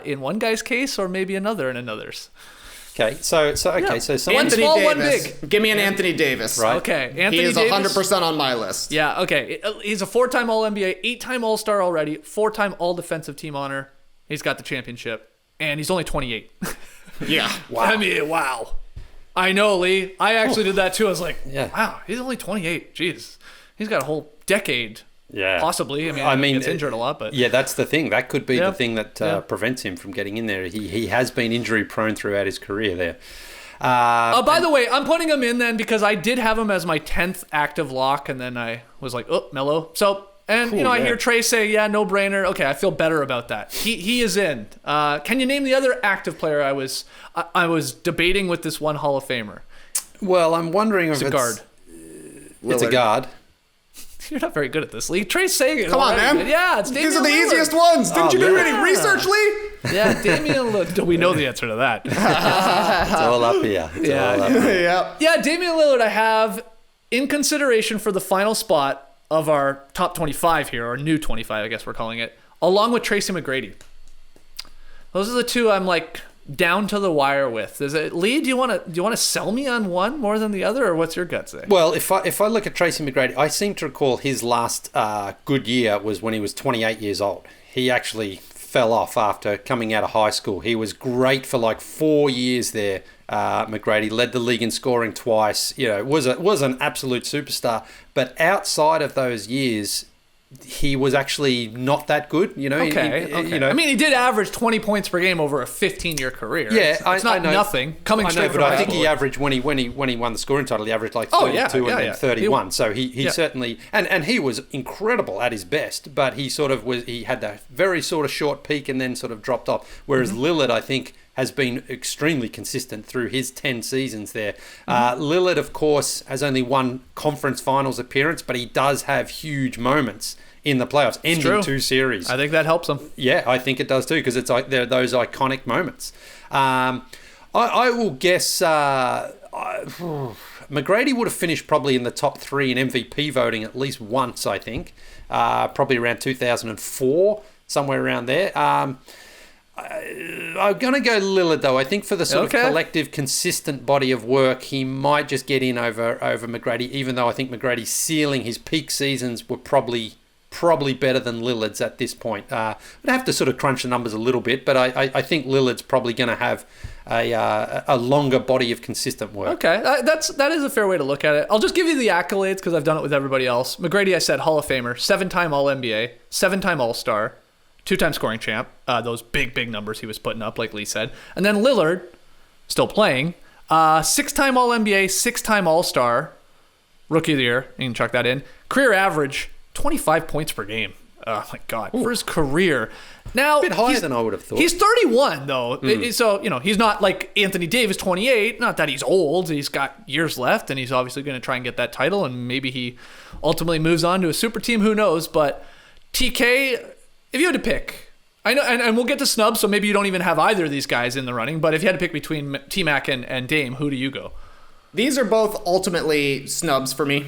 Speaker 2: in one guy's case, or maybe another in another's.
Speaker 6: Okay, so someone
Speaker 3: Anthony
Speaker 2: small,
Speaker 3: Davis.
Speaker 2: one big.
Speaker 3: Give me an Anthony Davis.
Speaker 6: Right.
Speaker 2: Okay, Anthony
Speaker 3: He is
Speaker 2: Davis.
Speaker 3: 100% on my list.
Speaker 2: Yeah, okay. He's a 4-time All-NBA, 8-time All-Star already, 4-time All-Defensive Team honor. He's got the championship, and he's only 28.
Speaker 3: Yeah.
Speaker 2: Wow. I mean, wow. I know, Lee. I actually did that too. I was like, wow, he's only 28. Jeez. He's got a whole decade.
Speaker 6: Yeah,
Speaker 2: possibly. I mean, he gets injured a lot, but
Speaker 6: that's the thing. That could be the thing that prevents him from getting in there. He has been injury prone throughout his career there.
Speaker 2: By the way, I'm putting him in then because I did have him as my 10th active lock, and then I was like, oh, Melo. So, and I hear Trey say, no brainer. Okay, I feel better about that. He is in. Can you name the other active player I was debating with this one Hall of Famer?
Speaker 6: Well, I'm wondering if
Speaker 2: it's a guard.
Speaker 6: It's a guard.
Speaker 2: You're not very good at this, Lee. Trey's saying it.
Speaker 3: Come on, man.
Speaker 2: Yeah, it's Damian
Speaker 3: These are the
Speaker 2: Lillard.
Speaker 3: easiest ones. Didn't you do any research, Lee?
Speaker 2: Yeah, Damian Lillard. We know the answer to that.
Speaker 6: It's all up here.
Speaker 2: Yeah, Damian Lillard I have in consideration for the final spot of our top 25 here, or new 25, I guess we're calling it, along with Tracy McGrady. Those are the 2 I'm like down to the wire with. Lee, do you want to sell me on one more than the other, or what's your gut say?
Speaker 6: Well, if I look at Tracy McGrady, I seem to recall his last good year was when he was 28 years old. He actually fell off after coming out of high school. He was great for like 4 years there. McGrady led the league in scoring twice. Was an absolute superstar. But outside of those years, he was actually not that good, you know.
Speaker 2: Okay.
Speaker 6: You know,
Speaker 2: I mean, he did average 20 points per game over a 15-year career.
Speaker 6: Yeah,
Speaker 2: it's not nothing. Coming straight from
Speaker 6: I think he averaged when he won the scoring title, he averaged like 32 and then 31. So he certainly and he was incredible at his best, but he sort of he had that very sort of short peak and then sort of dropped off. Whereas Lillard, I think, has been extremely consistent through his 10 seasons there. Lillard, of course, has only one conference finals appearance, but he does have huge moments in the playoffs, ending 2 series.
Speaker 2: I think that helps him.
Speaker 6: Yeah, I think it does too, because it's like they're those iconic moments. I will guess McGrady would have finished probably in the top 3 in MVP voting at least once, I think. Probably around 2004, somewhere around there. I'm going to go Lillard, though. I think for the sort of collective, consistent body of work, he might just get in over McGrady, even though I think McGrady's ceiling, his peak seasons were probably better than Lillard's at this point. I'd have to sort of crunch the numbers a little bit, but I think Lillard's probably going to have a longer body of consistent work.
Speaker 2: Okay, that is a fair way to look at it. I'll just give you the accolades because I've done it with everybody else. McGrady, I said Hall of Famer, 7-time All-NBA, 7-time All-Star, 2-time scoring champ, those big numbers he was putting up, like Lee said. And then Lillard, still playing, 6-time All-NBA, 6-time All-Star, Rookie of the Year, you can chuck that in. Career average, 25 points per game. Oh, my God. Ooh. For his career. Now,
Speaker 6: a bit higher than I would have thought.
Speaker 2: He's 31, though. So, he's not like Anthony Davis, 28. Not that he's old. He's got years left, and he's obviously going to try and get that title, and maybe he ultimately moves on to a super team. Who knows? But TK... if you had to pick, I know, and we'll get to snubs, so maybe you don't even have either of these guys in the running, but if you had to pick between T-Mac and Dame, who do you go?
Speaker 3: These are both ultimately snubs for me.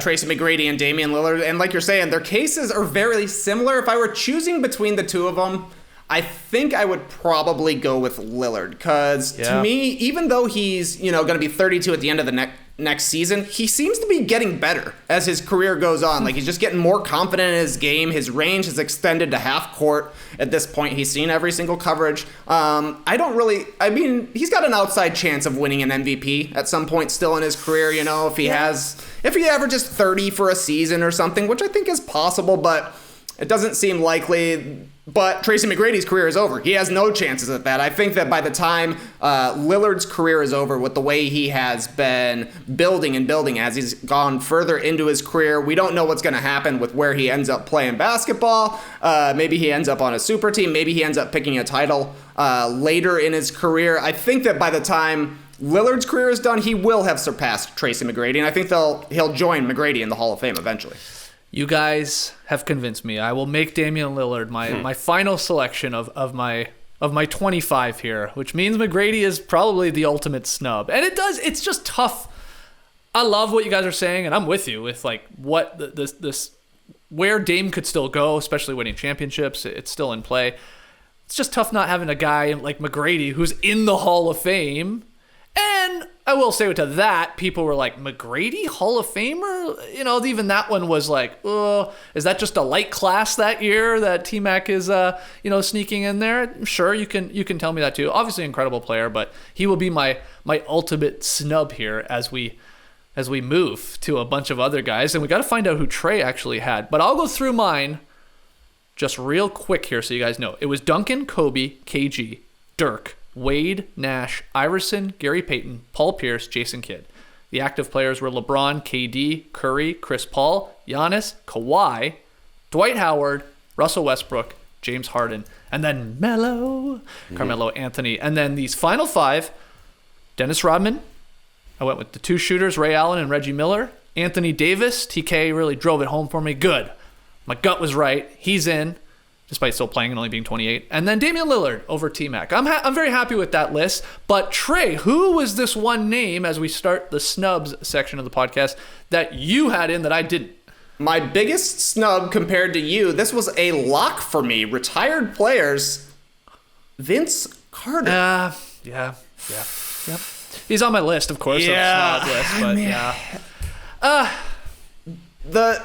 Speaker 3: Tracy McGrady and Damian Lillard. And like you're saying, their cases are very similar. If I were choosing between the two of them, I think I would probably go with Lillard. Because to me, even though he's going to be 32 at the end of the next season, he seems to be getting better as his career goes on. Like, he's just getting more confident in his game. His range has extended to half court at this point. He's seen every single coverage. He's got an outside chance of winning an MVP at some point still in his career, if he averages 30 for a season or something, which I think is possible, but it doesn't seem likely. But Tracy McGrady's career is over. He has no chances at that. I think that by the time Lillard's career is over, with the way he has been building as he's gone further into his career, we don't know what's going to happen with where he ends up playing basketball. Maybe he ends up on a super team. Maybe he ends up picking a title later in his career. I think that by the time Lillard's career is done, he will have surpassed Tracy McGrady, and I think he'll join McGrady in the Hall of Fame eventually.
Speaker 2: You guys have convinced me. I will make Damian Lillard my final selection of my 25 here, which means McGrady is probably the ultimate snub. And it's just tough. I love what you guys are saying, and I'm with you with like what this where Dame could still go, especially winning championships. It's still in play. It's just tough not having a guy like McGrady who's in the Hall of Fame. And I will say to that, people were like, McGrady, Hall of Famer? Even that one was like, oh, is that just a light class that year that T-Mac is, sneaking in there? Sure, you can tell me that too. Obviously, incredible player, but he will be my ultimate snub here as we move to a bunch of other guys. And we got to find out who Trey actually had. But I'll go through mine just real quick here so you guys know. It was Duncan, Kobe, KG, Dirk, Wade, Nash, Iverson, Gary Payton, Paul Pierce, Jason Kidd. The active players were LeBron, KD, Curry, Chris Paul, Giannis, Kawhi, Dwight Howard, Russell Westbrook, James Harden, and then Carmelo Anthony. And then these final 5, Dennis Rodman. I went with the 2 shooters, Ray Allen and Reggie Miller. Anthony Davis, TK really drove it home for me. Good. My gut was right. He's in, despite still playing and only being 28. And then Damian Lillard over T-Mac. I'm very happy with that list. But Trey, who was this one name as we start the snubs section of the podcast that you had in that I didn't?
Speaker 3: My biggest snub compared to you, this was a lock for me. Retired players, Vince Carter.
Speaker 2: Yeah. He's on my list, of course.
Speaker 3: Yeah.
Speaker 2: Snub list, but
Speaker 3: the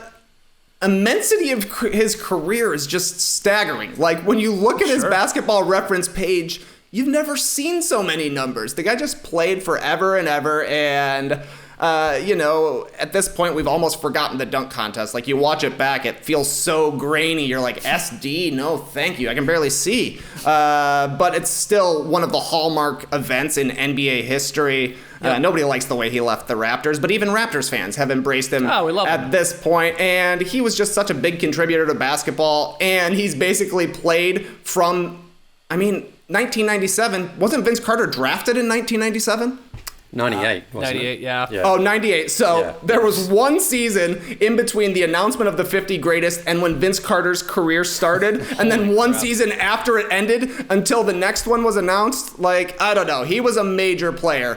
Speaker 3: immensity of his career is just staggering. Like, when you look at his basketball reference page, you've never seen so many numbers. The guy just played forever and ever, and At this point, we've almost forgotten the dunk contest. Like, you watch it back, it feels so grainy. You're like, SD? No, thank you. I can barely see. But it's still one of the hallmark events in NBA history. Nobody likes the way he left the Raptors, but even Raptors fans have embraced him at this point. And he was just such a big contributor to basketball. And he's basically played from, 1997. Wasn't Vince Carter drafted in 1997?
Speaker 6: 98, wasn't
Speaker 2: 98,
Speaker 6: it?
Speaker 2: yeah.
Speaker 3: Oh, 98. So there was one season in between the announcement of the 50 greatest and when Vince Carter's career started, and then one season after it ended until the next one was announced. Like, I don't know. He was a major player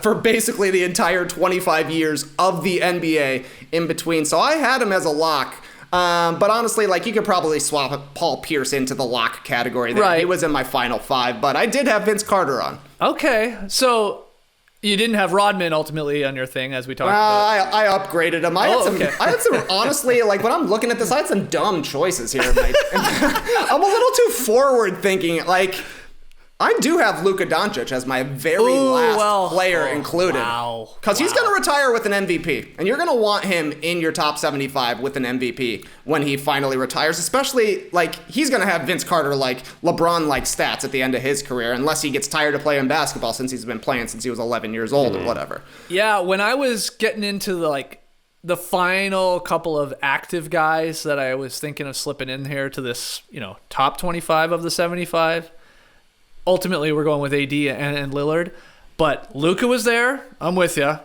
Speaker 3: for basically the entire 25 years of the NBA in between. So I had him as a lock. But honestly, like, you could probably swap Paul Pierce into the lock category there. Right. He was in my final 5, but I did have Vince Carter on.
Speaker 2: Okay, so you didn't have Rodman ultimately on your thing, as we talked about.
Speaker 3: I upgraded him. I had some, honestly, like, when I'm looking at this, I had some dumb choices here. I'm a little too forward thinking. Like, I do have Luka Doncic as my very last player included.
Speaker 2: Wow.
Speaker 3: Because he's going to retire with an MVP. And you're going to want him in your top 75 with an MVP when he finally retires. Especially, like, he's going to have Vince Carter-like, LeBron-like stats at the end of his career, unless he gets tired of playing basketball since he's been playing since he was 11 years old or whatever.
Speaker 2: Yeah, when I was getting into the final couple of active guys that I was thinking of slipping in here to this, top 25 of the 75, ultimately, we're going with AD and Lillard. But Luka was there. I'm with you.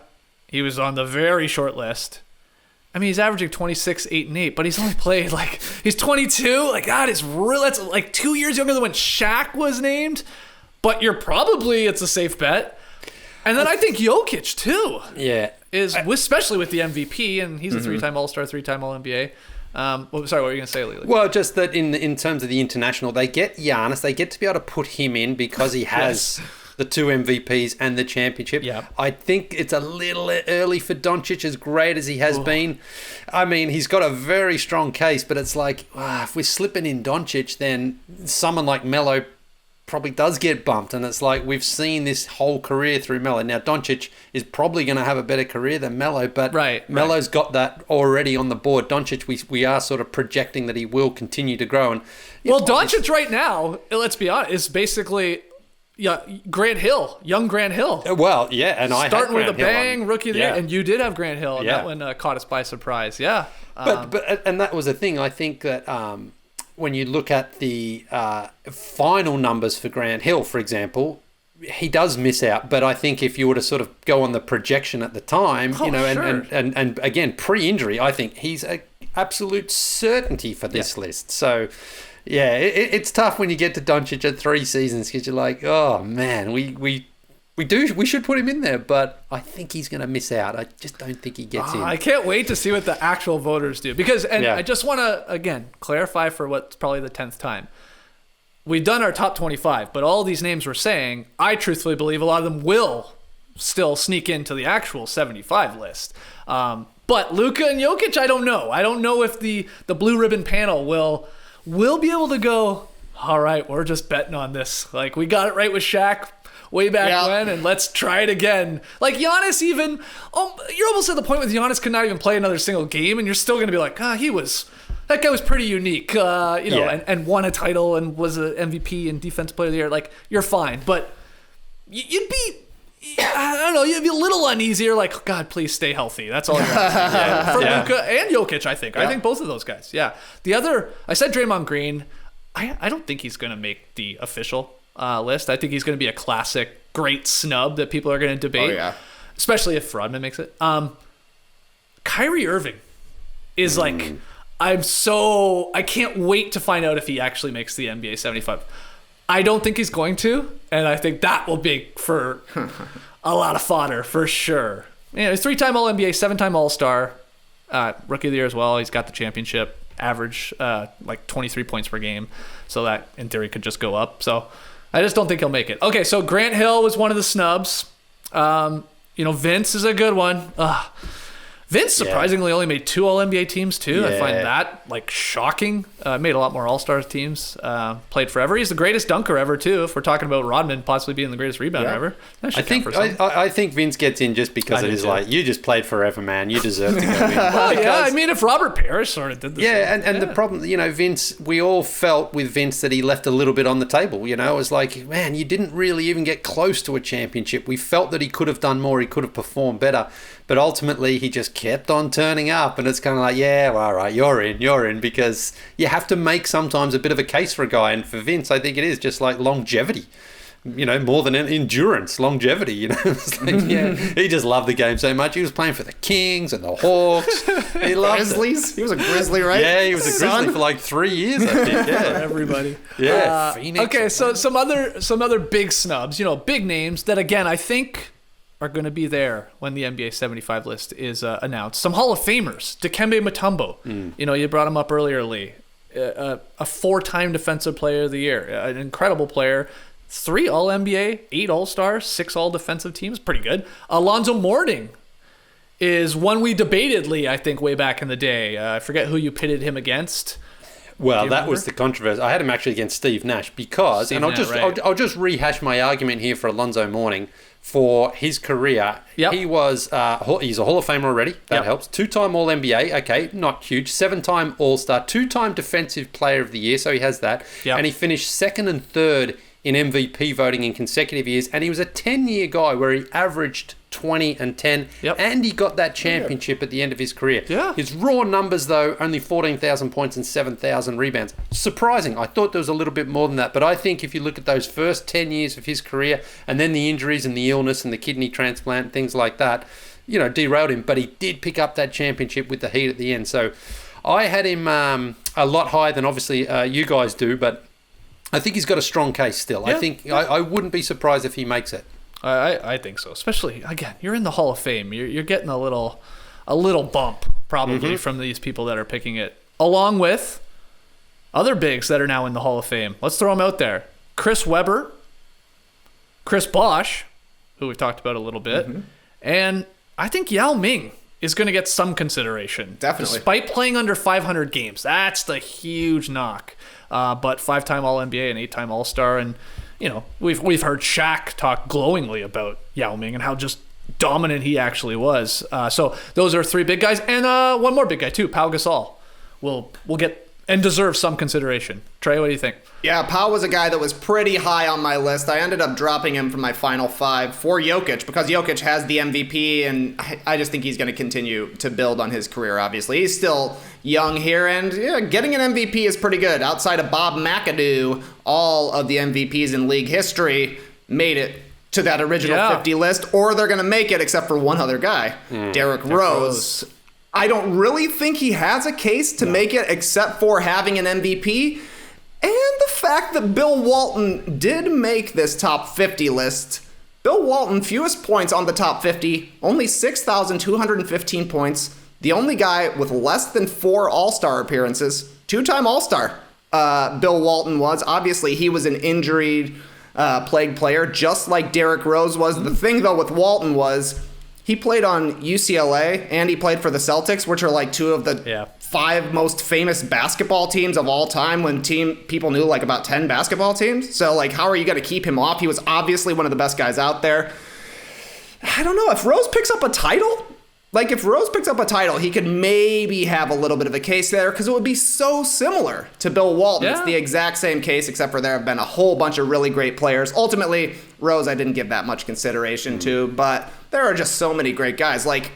Speaker 2: He was on the very short list. He's averaging 26, 8, and 8, but he's only played, he's 22. That is real. That's 2 years younger than when Shaq was named. But it's a safe bet. And then I think Jokic, too.
Speaker 6: Yeah.
Speaker 2: Especially with the MVP, and he's a 3-time All-Star, 3-time All-NBA. Sorry, what were you going to say, Lily?
Speaker 6: Well, just that in terms of the international, they get Giannis. They get to be able to put him in because he has the 2 MVPs and the championship.
Speaker 2: Yep.
Speaker 6: I think it's a little early for Doncic, as great as he has been. He's got a very strong case, but it's like, if we're slipping in Doncic, then someone like Melo probably does get bumped, and it's like we've seen this whole career through Melo. Now, Doncic is probably going to have a better career than Melo, but Melo's got that already on the board. Doncic, we are sort of projecting that he will continue to grow. And
Speaker 2: Doncic right now, let's be honest, is basically Grant Hill, young Grant Hill.
Speaker 6: Well, yeah, and I
Speaker 2: starting
Speaker 6: had
Speaker 2: with a bang, rookie of the year, and you did have Grant Hill, and that one caught us by surprise. Yeah,
Speaker 6: but that was the thing. I think that when you look at the final numbers for Grant Hill, for example, he does miss out. But I think if you were to sort of go on the projection at the time, and again, pre-injury, I think he's an absolute certainty for this list. So, yeah, it's tough when you get to Doncic at 3 seasons because you're like, oh man, we should put him in there, but I think he's going to miss out. I just don't think he gets in.
Speaker 2: I can't wait to see what the actual voters do. I just want to, again, clarify for what's probably the 10th time. We've done our top 25, but all these names we're saying, I truthfully believe a lot of them will still sneak into the actual 75 list. But Luka and Jokic, I don't know. I don't know if the blue ribbon panel will be able to go, all right, we're just betting on this. We got it right with Shaq way back when, and let's try it again. Giannis even, you're almost at the point with Giannis could not even play another single game, and you're still going to be like, that guy was pretty unique, and won a title and was an MVP and Defensive Player of the Year. You're fine, but you'd be, I don't know, you'd be a little uneasy. You're like, God, please stay healthy. That's all you're asking. For Luka and Jokic, I think. I think both of those guys. Yeah. The other, I said Draymond Green. I don't think he's going to make the official list. I think he's going to be a classic great snub that people are going to debate, especially if Rodman makes it. Kyrie Irving is I can't wait to find out if he actually makes the NBA 75. I don't think he's going to, and I think that will be for a lot of fodder for sure. He's 3-time All-NBA, 7-time All-Star, Rookie of the Year as well. He's got the championship, average 23 points per game, so that in theory could just go up. So I just don't think he'll make it. Okay, so Grant Hill was one of the snubs. Vince is a good one. Vince surprisingly only made 2 All-NBA teams too.
Speaker 6: Yeah.
Speaker 2: I find that like shocking. Made a lot more All-Star teams. Played forever. He's the greatest dunker ever too. If we're talking about Rodman possibly being the greatest rebounder ever, that should count for something.
Speaker 6: I think Vince gets in just because it is like, you just played forever, man. You deserve to go in.
Speaker 2: Well, yeah, I mean, if Robert Parrish sort of did the same.
Speaker 6: And the problem, Vince, we all felt with Vince that he left a little bit on the table. It was like, man, you didn't really even get close to a championship. We felt that he could have done more. He could have performed better. But ultimately, he just kept on turning up. And it's kind of like, yeah, well, all right, you're in. Because you have to make sometimes a bit of a case for a guy. And for Vince, I think it is just like longevity. More than endurance, longevity, It's like, he just loved the game so much. He was playing for the Kings and the Hawks. He loved
Speaker 3: Grizzlies? He was a Grizzly, right?
Speaker 6: Yeah, he was a Grizzly for like 3 years, I think. Yeah.
Speaker 2: Everybody.
Speaker 6: Yeah, Phoenix.
Speaker 2: Okay, so some other big snubs, big names that, again, I think are going to be there when the NBA 75 list is announced. Some Hall of Famers. Dikembe Mutombo. You brought him up earlier, Lee. A 4-time Defensive Player of the Year. An incredible player. 3 All-NBA, 8 All-Stars, 6 All-Defensive teams. Pretty good. Alonzo Mourning is one we debated, Lee, I think, way back in the day. I forget who you pitted him against.
Speaker 6: Well, that was the controversy. I had him actually against Steve Nash because, I'll just rehash my argument here for Alonzo Mourning. For his career, he was he's a Hall of Famer already. That helps. 2-time All-NBA. Okay, not huge. 7-time All-Star. 2-time Defensive Player of the Year. So he has that. And he finished 2nd and 3rd in MVP voting in consecutive years. And he was a 10-year guy where he averaged 20 and 10. And he got that championship at the end of his career. His raw numbers, though, only 14,000 points and 7,000 rebounds. Surprising. I thought there was a little bit more than that. But I think if you look at those first 10 years of his career and then the injuries and the illness and the kidney transplant and things like that, derailed him. But he did pick up that championship with the Heat at the end. So I had him a lot higher than obviously you guys do, but I think he's got a strong case still. I think I wouldn't be surprised if he makes it.
Speaker 2: I think so. Especially, again, you're in the Hall of Fame. You're getting a little bump probably from these people that are picking it, along with other bigs that are now in the Hall of Fame. Let's throw them out there. Chris Webber, Chris Bosh, who we've talked about a little bit, and I think Yao Ming is going to get some consideration.
Speaker 3: Definitely.
Speaker 2: Despite playing under 500 games. That's the huge knock. But 5-time All-NBA and 8-time All-Star. And, we've heard Shaq talk glowingly about Yao Ming and how just dominant he actually was. So those are 3 big guys. And one more big guy, too, Pau Gasol. Will get and deserves some consideration. Trey, what do you think?
Speaker 3: Yeah, Pau was a guy that was pretty high on my list. I ended up dropping him from my final 5 for Jokic because Jokic has the MVP, and I just think he's going to continue to build on his career, obviously. He's still young here, and getting an MVP is pretty good. Outside of Bob McAdoo, all of the MVPs in league history made it to that original 50 list, or they're going to make it except for one other guy, Derrick Rose. I don't really think he has a case to make it except for having an MVP. And the fact that Bill Walton did make this top 50 list. Bill Walton, fewest points on the top 50, only 6,215 points. The only guy with less than 4 All-Star appearances. 2-time All-Star, Bill Walton was. Obviously, he was an injury-plagued player, just like Derrick Rose was. The thing, though, with Walton was he played on UCLA and he played for the Celtics, which are like 2 of the 5 most famous basketball teams of all time when people knew like about 10 basketball teams. So like, how are you going to keep him off? He was obviously one of the best guys out there. I don't know if Rose picks up a title. Like if Rose picks up a title, he could maybe have a little bit of a case there because it would be so similar to Bill Walton. It's the exact same case, except for there have been a whole bunch of really great players. Ultimately, Rose I didn't give that much consideration to, but there are just so many great guys. Like,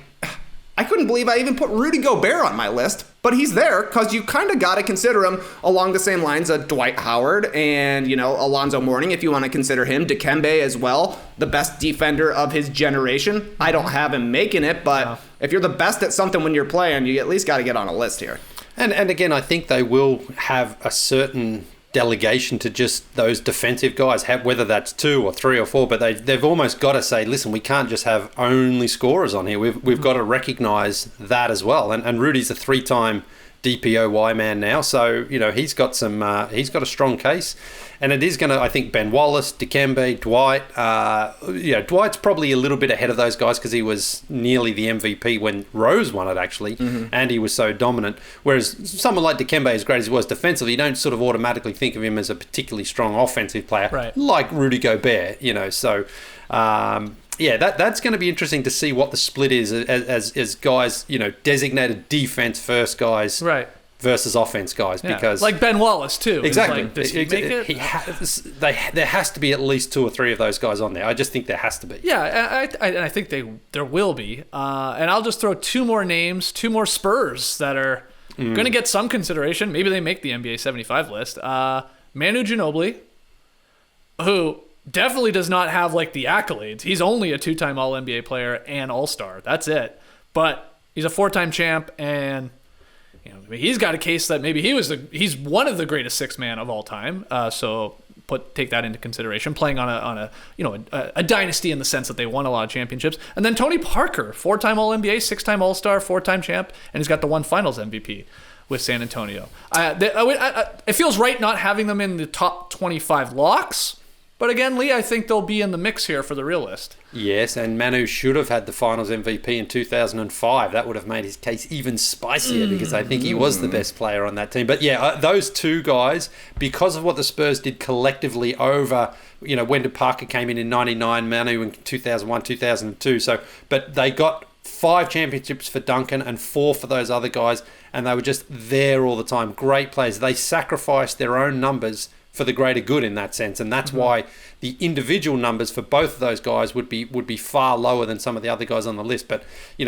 Speaker 3: I couldn't believe I even put Rudy Gobert on my list, but he's there because you kind of got to consider him along the same lines of Dwight Howard and, Alonzo Mourning, if you want to consider him. Dikembe as well, the best defender of his generation. I don't have him making it, but if you're the best at something when you're playing, you at least got to get on a list here.
Speaker 6: And again, I think they will have a certain delegation to just those defensive guys, whether that's 2 or 3 or 4, but they've almost got to say, listen, we can't just have only scorers on here. We've got to recognise that as well. And Rudy's a 3-time DPOY man now. So, he's got a strong case. And it is going to, I think, Ben Wallace, Dikembe, Dwight. Dwight's probably a little bit ahead of those guys because he was nearly the MVP when Rose won it, actually, and he was so dominant. Whereas someone like Dikembe, as great as he was defensively, you don't sort of automatically think of him as a particularly strong offensive player, like Rudy Gobert, So, that's going to be interesting to see what the split is as guys, designated defense first guys.
Speaker 2: Right.
Speaker 6: Versus offense guys, because
Speaker 2: like Ben Wallace too.
Speaker 6: Exactly.
Speaker 2: Does he make it?
Speaker 6: There has to be at least 2 or 3 of those guys on there. I just think there has to be.
Speaker 2: Yeah, I think there will be. And I'll just throw 2 more names, 2 more Spurs that are going to get some consideration. Maybe they make the NBA 75 list. Manu Ginobili, who definitely does not have like the accolades. He's only a 2-time All-NBA player and All-Star. That's it. But he's a 4-time champ, and he's got a case that maybe he's one of the greatest 6-man of all time. So take that into consideration. Playing on a dynasty in the sense that they won a lot of championships. And then Tony Parker, 4-time All-NBA, 6-time All-Star, 4-time champ, and he's got the 1 Finals MVP with San Antonio. It feels right not having them in the top 25 locks. But again, Lee, I think they'll be in the mix here for the real list.
Speaker 6: Yes, and Manu should have had the Finals MVP in 2005. That would have made his case even spicier because I think he was the best player on that team. But those 2 guys, because of what the Spurs did collectively over, Wendell Parker came in 99, Manu in 2001, 2002. But they got 5 championships for Duncan and 4 for those other guys, and they were just there all the time. Great players. They sacrificed their own numbers for the greater good in that sense, and that's why the individual numbers for both of those guys would be far lower than some of the other guys on the list. But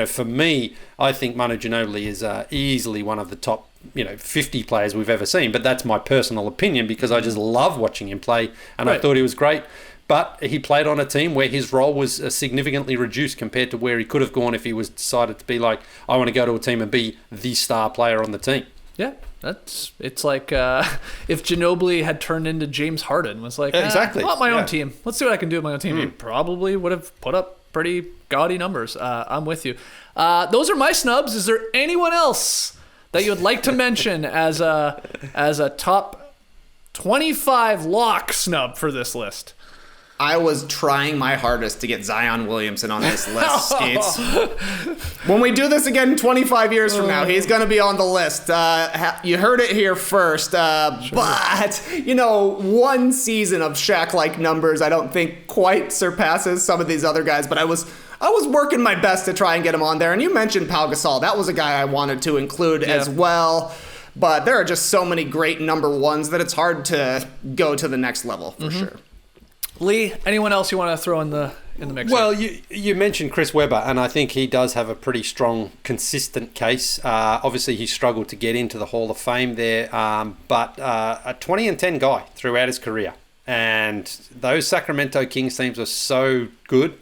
Speaker 6: for me, I think Manu Ginobili is easily one of the top 50 players we've ever seen. But that's my personal opinion because I just love watching him play, and I thought he was great. But he played on a team where his role was significantly reduced compared to where he could have gone if he was decided to be like, I want to go to a team and be the star player on the team.
Speaker 2: Yeah, it's like if Ginobili had turned into James Harden, was like,
Speaker 6: exactly.
Speaker 2: I want my own team. Let's see what I can do with my own team. He probably would have put up pretty gaudy numbers. I'm with you. Those are my snubs. Is there anyone else that you would like to mention as a top 25 lock snub for this list?
Speaker 3: I was trying my hardest to get Zion Williamson on this list, Skeets. When we do this again 25 years from now, he's going to be on the list. You heard it here first. But, 1 season of Shaq-like numbers I don't think quite surpasses some of these other guys. But I was working my best to try and get him on there. And you mentioned Pau Gasol. That was a guy I wanted to include as well. But there are just so many great number 1s that it's hard to go to the next level for sure.
Speaker 2: Lee, anyone else you want to throw in the mix?
Speaker 6: Well, you mentioned Chris Webber, and I think he does have a pretty strong, consistent case. Obviously, he struggled to get into the Hall of Fame there, but a 20-10 guy throughout his career. And those Sacramento Kings teams are so good.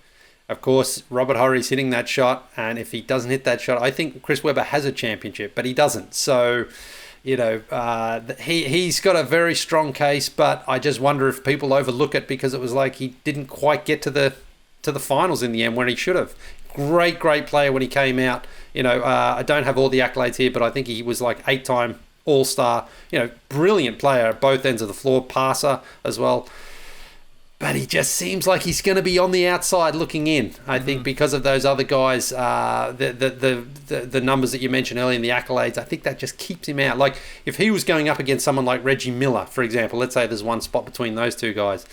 Speaker 6: Of course, Robert Horry's hitting that shot, and if he doesn't hit that shot, I think Chris Webber has a championship, but he doesn't. So, he's got a very strong case, but I just wonder if people overlook it because it was like he didn't quite get to the finals in the end when he should have. Great player when he came out. I don't have all the accolades here, but I think he was like 8-time All-Star. Brilliant player at both ends of the floor, passer as well. But he just seems like he's going to be on the outside looking in. I think because of those other guys, the numbers that you mentioned earlier in the accolades, I think that just keeps him out. Like if he was going up against someone like Reggie Miller, for example, let's say there's one spot between those 2 guys,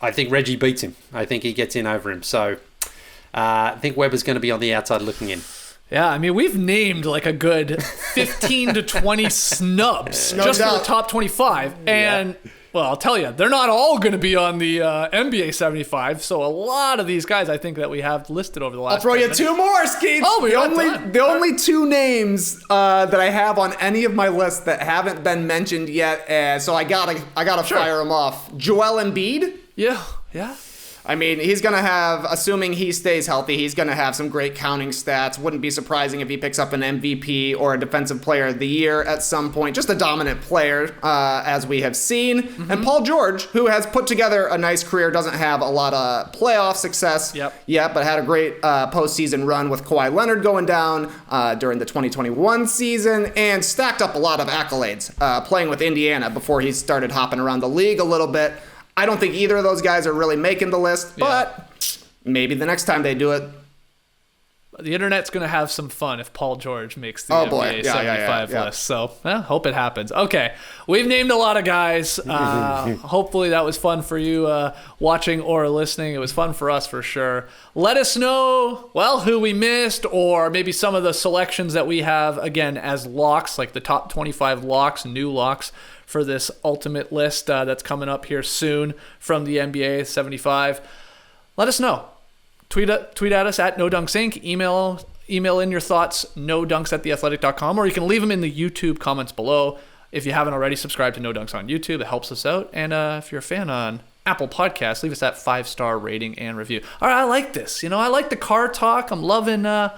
Speaker 6: I think Reggie beats him. I think he gets in over him. So I think Webber's going to be on the outside looking in.
Speaker 2: Yeah, I mean, we've named like a good 15 to 20 snubs just for the top 25. And... Well, I'll tell you, they're not all going to be on the NBA 75. So a lot of these guys, I think that we have listed over the last.
Speaker 3: I'll throw you 2 more, Skeets.
Speaker 2: Oh,
Speaker 3: the only 2 names that I have on any of my lists that haven't been mentioned yet. So I gotta fire them off. Joel Embiid.
Speaker 2: Yeah.
Speaker 3: I mean, he's going to have, assuming he stays healthy, he's going to have some great counting stats. Wouldn't be surprising if he picks up an MVP or a Defensive Player of the Year at some point. Just a dominant player, as we have seen. Mm-hmm. And Paul George, who has put together a nice career, doesn't have a lot of playoff success yet, but had a great postseason run with Kawhi Leonard going down during the 2021 season, and stacked up a lot of accolades playing with Indiana before he started hopping around the league a little bit. I don't think either of those guys are really making the list, but maybe the next time they do it.
Speaker 2: The internet's going to have some fun if Paul George makes the NBA 75 list. So, hope it happens. Okay, we've named a lot of guys. Hopefully that was fun for you watching or listening. It was fun for us for sure. Let us know, who we missed, or maybe some of the selections that we have, again, as locks, like the top 25 locks, new locks for this ultimate list that's coming up here soon from the NBA 75. Let us know. Tweet at us at NoDunksInc. Email in your thoughts, nodunks@theathletic.com, or you can leave them in the YouTube comments below. If you haven't already, subscribe to No Dunks on YouTube. It helps us out. And if you're a fan on Apple Podcasts, leave us that 5-star rating and review. All right, I like this. I like the car talk. I'm loving the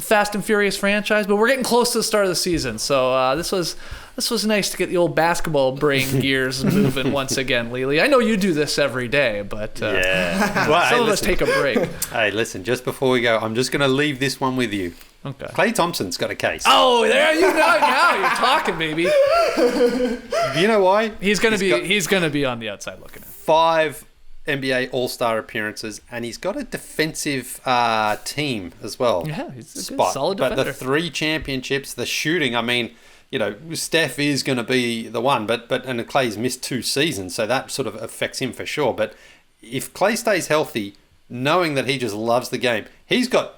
Speaker 2: Fast and Furious franchise, but we're getting close to the start of the season. So this was nice to get the old basketball brain gears moving once again, Lily. I know you do this every day, but some of us take a break.
Speaker 6: Hey, listen, just before we go, I'm just going to leave this one with you.
Speaker 2: Okay.
Speaker 6: Klay Thompson's got a case.
Speaker 2: Oh, there you go. Now you're talking, baby.
Speaker 6: You know why?
Speaker 2: He's gonna be on the outside looking in.
Speaker 6: 5 NBA All-Star appearances, and he's got a defensive team as well.
Speaker 2: Yeah, he's a good, solid defender.
Speaker 6: But the 3 championships, the shooting, I mean, Steph is going to be the one, and Klay's missed 2 seasons, so that sort of affects him for sure. But if Klay stays healthy, knowing that he just loves the game, he's got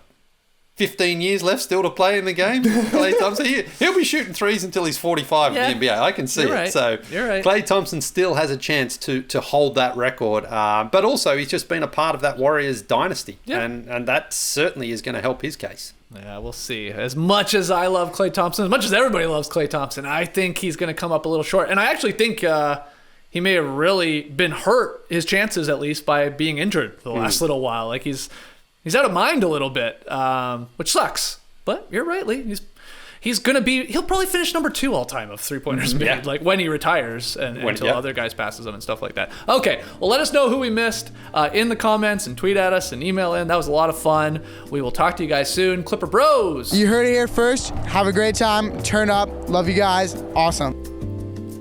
Speaker 6: 15 years left still to play in the game. Klay Thompson, he'll be shooting threes until he's 45 in the NBA. I can see it.
Speaker 2: Right.
Speaker 6: So Klay Thompson still has a chance to hold that record. But also, he's just been a part of that Warriors dynasty. Yeah. And that certainly is going to help his case.
Speaker 2: Yeah, we'll see. As much as I love Klay Thompson, as much as everybody loves Klay Thompson, I think he's going to come up a little short. And I actually think he may have really been hurt, his chances at least, by being injured for the last little while. Like he's out of mind a little bit, which sucks. But you're right, Lee. He'll probably finish number 2 all time of 3-pointers made, like when he retires and until other guys passes him and stuff like that. Okay, well, let us know who we missed in the comments and tweet at us and email in. That was a lot of fun. We will talk to you guys soon. Clipper Bros.
Speaker 7: You heard it here first. Have a great time. Turn up. Love you guys. Awesome.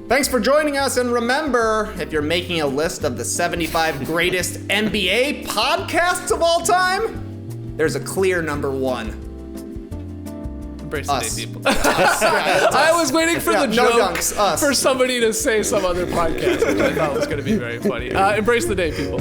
Speaker 3: Thanks for joining us, and remember, if you're making a list of the 75 greatest NBA podcasts of all time, there's a clear number 1.
Speaker 2: Embrace the day, people. I was waiting for the joke for somebody to say some other podcast, which I thought was going to be very funny. Embrace the day, people.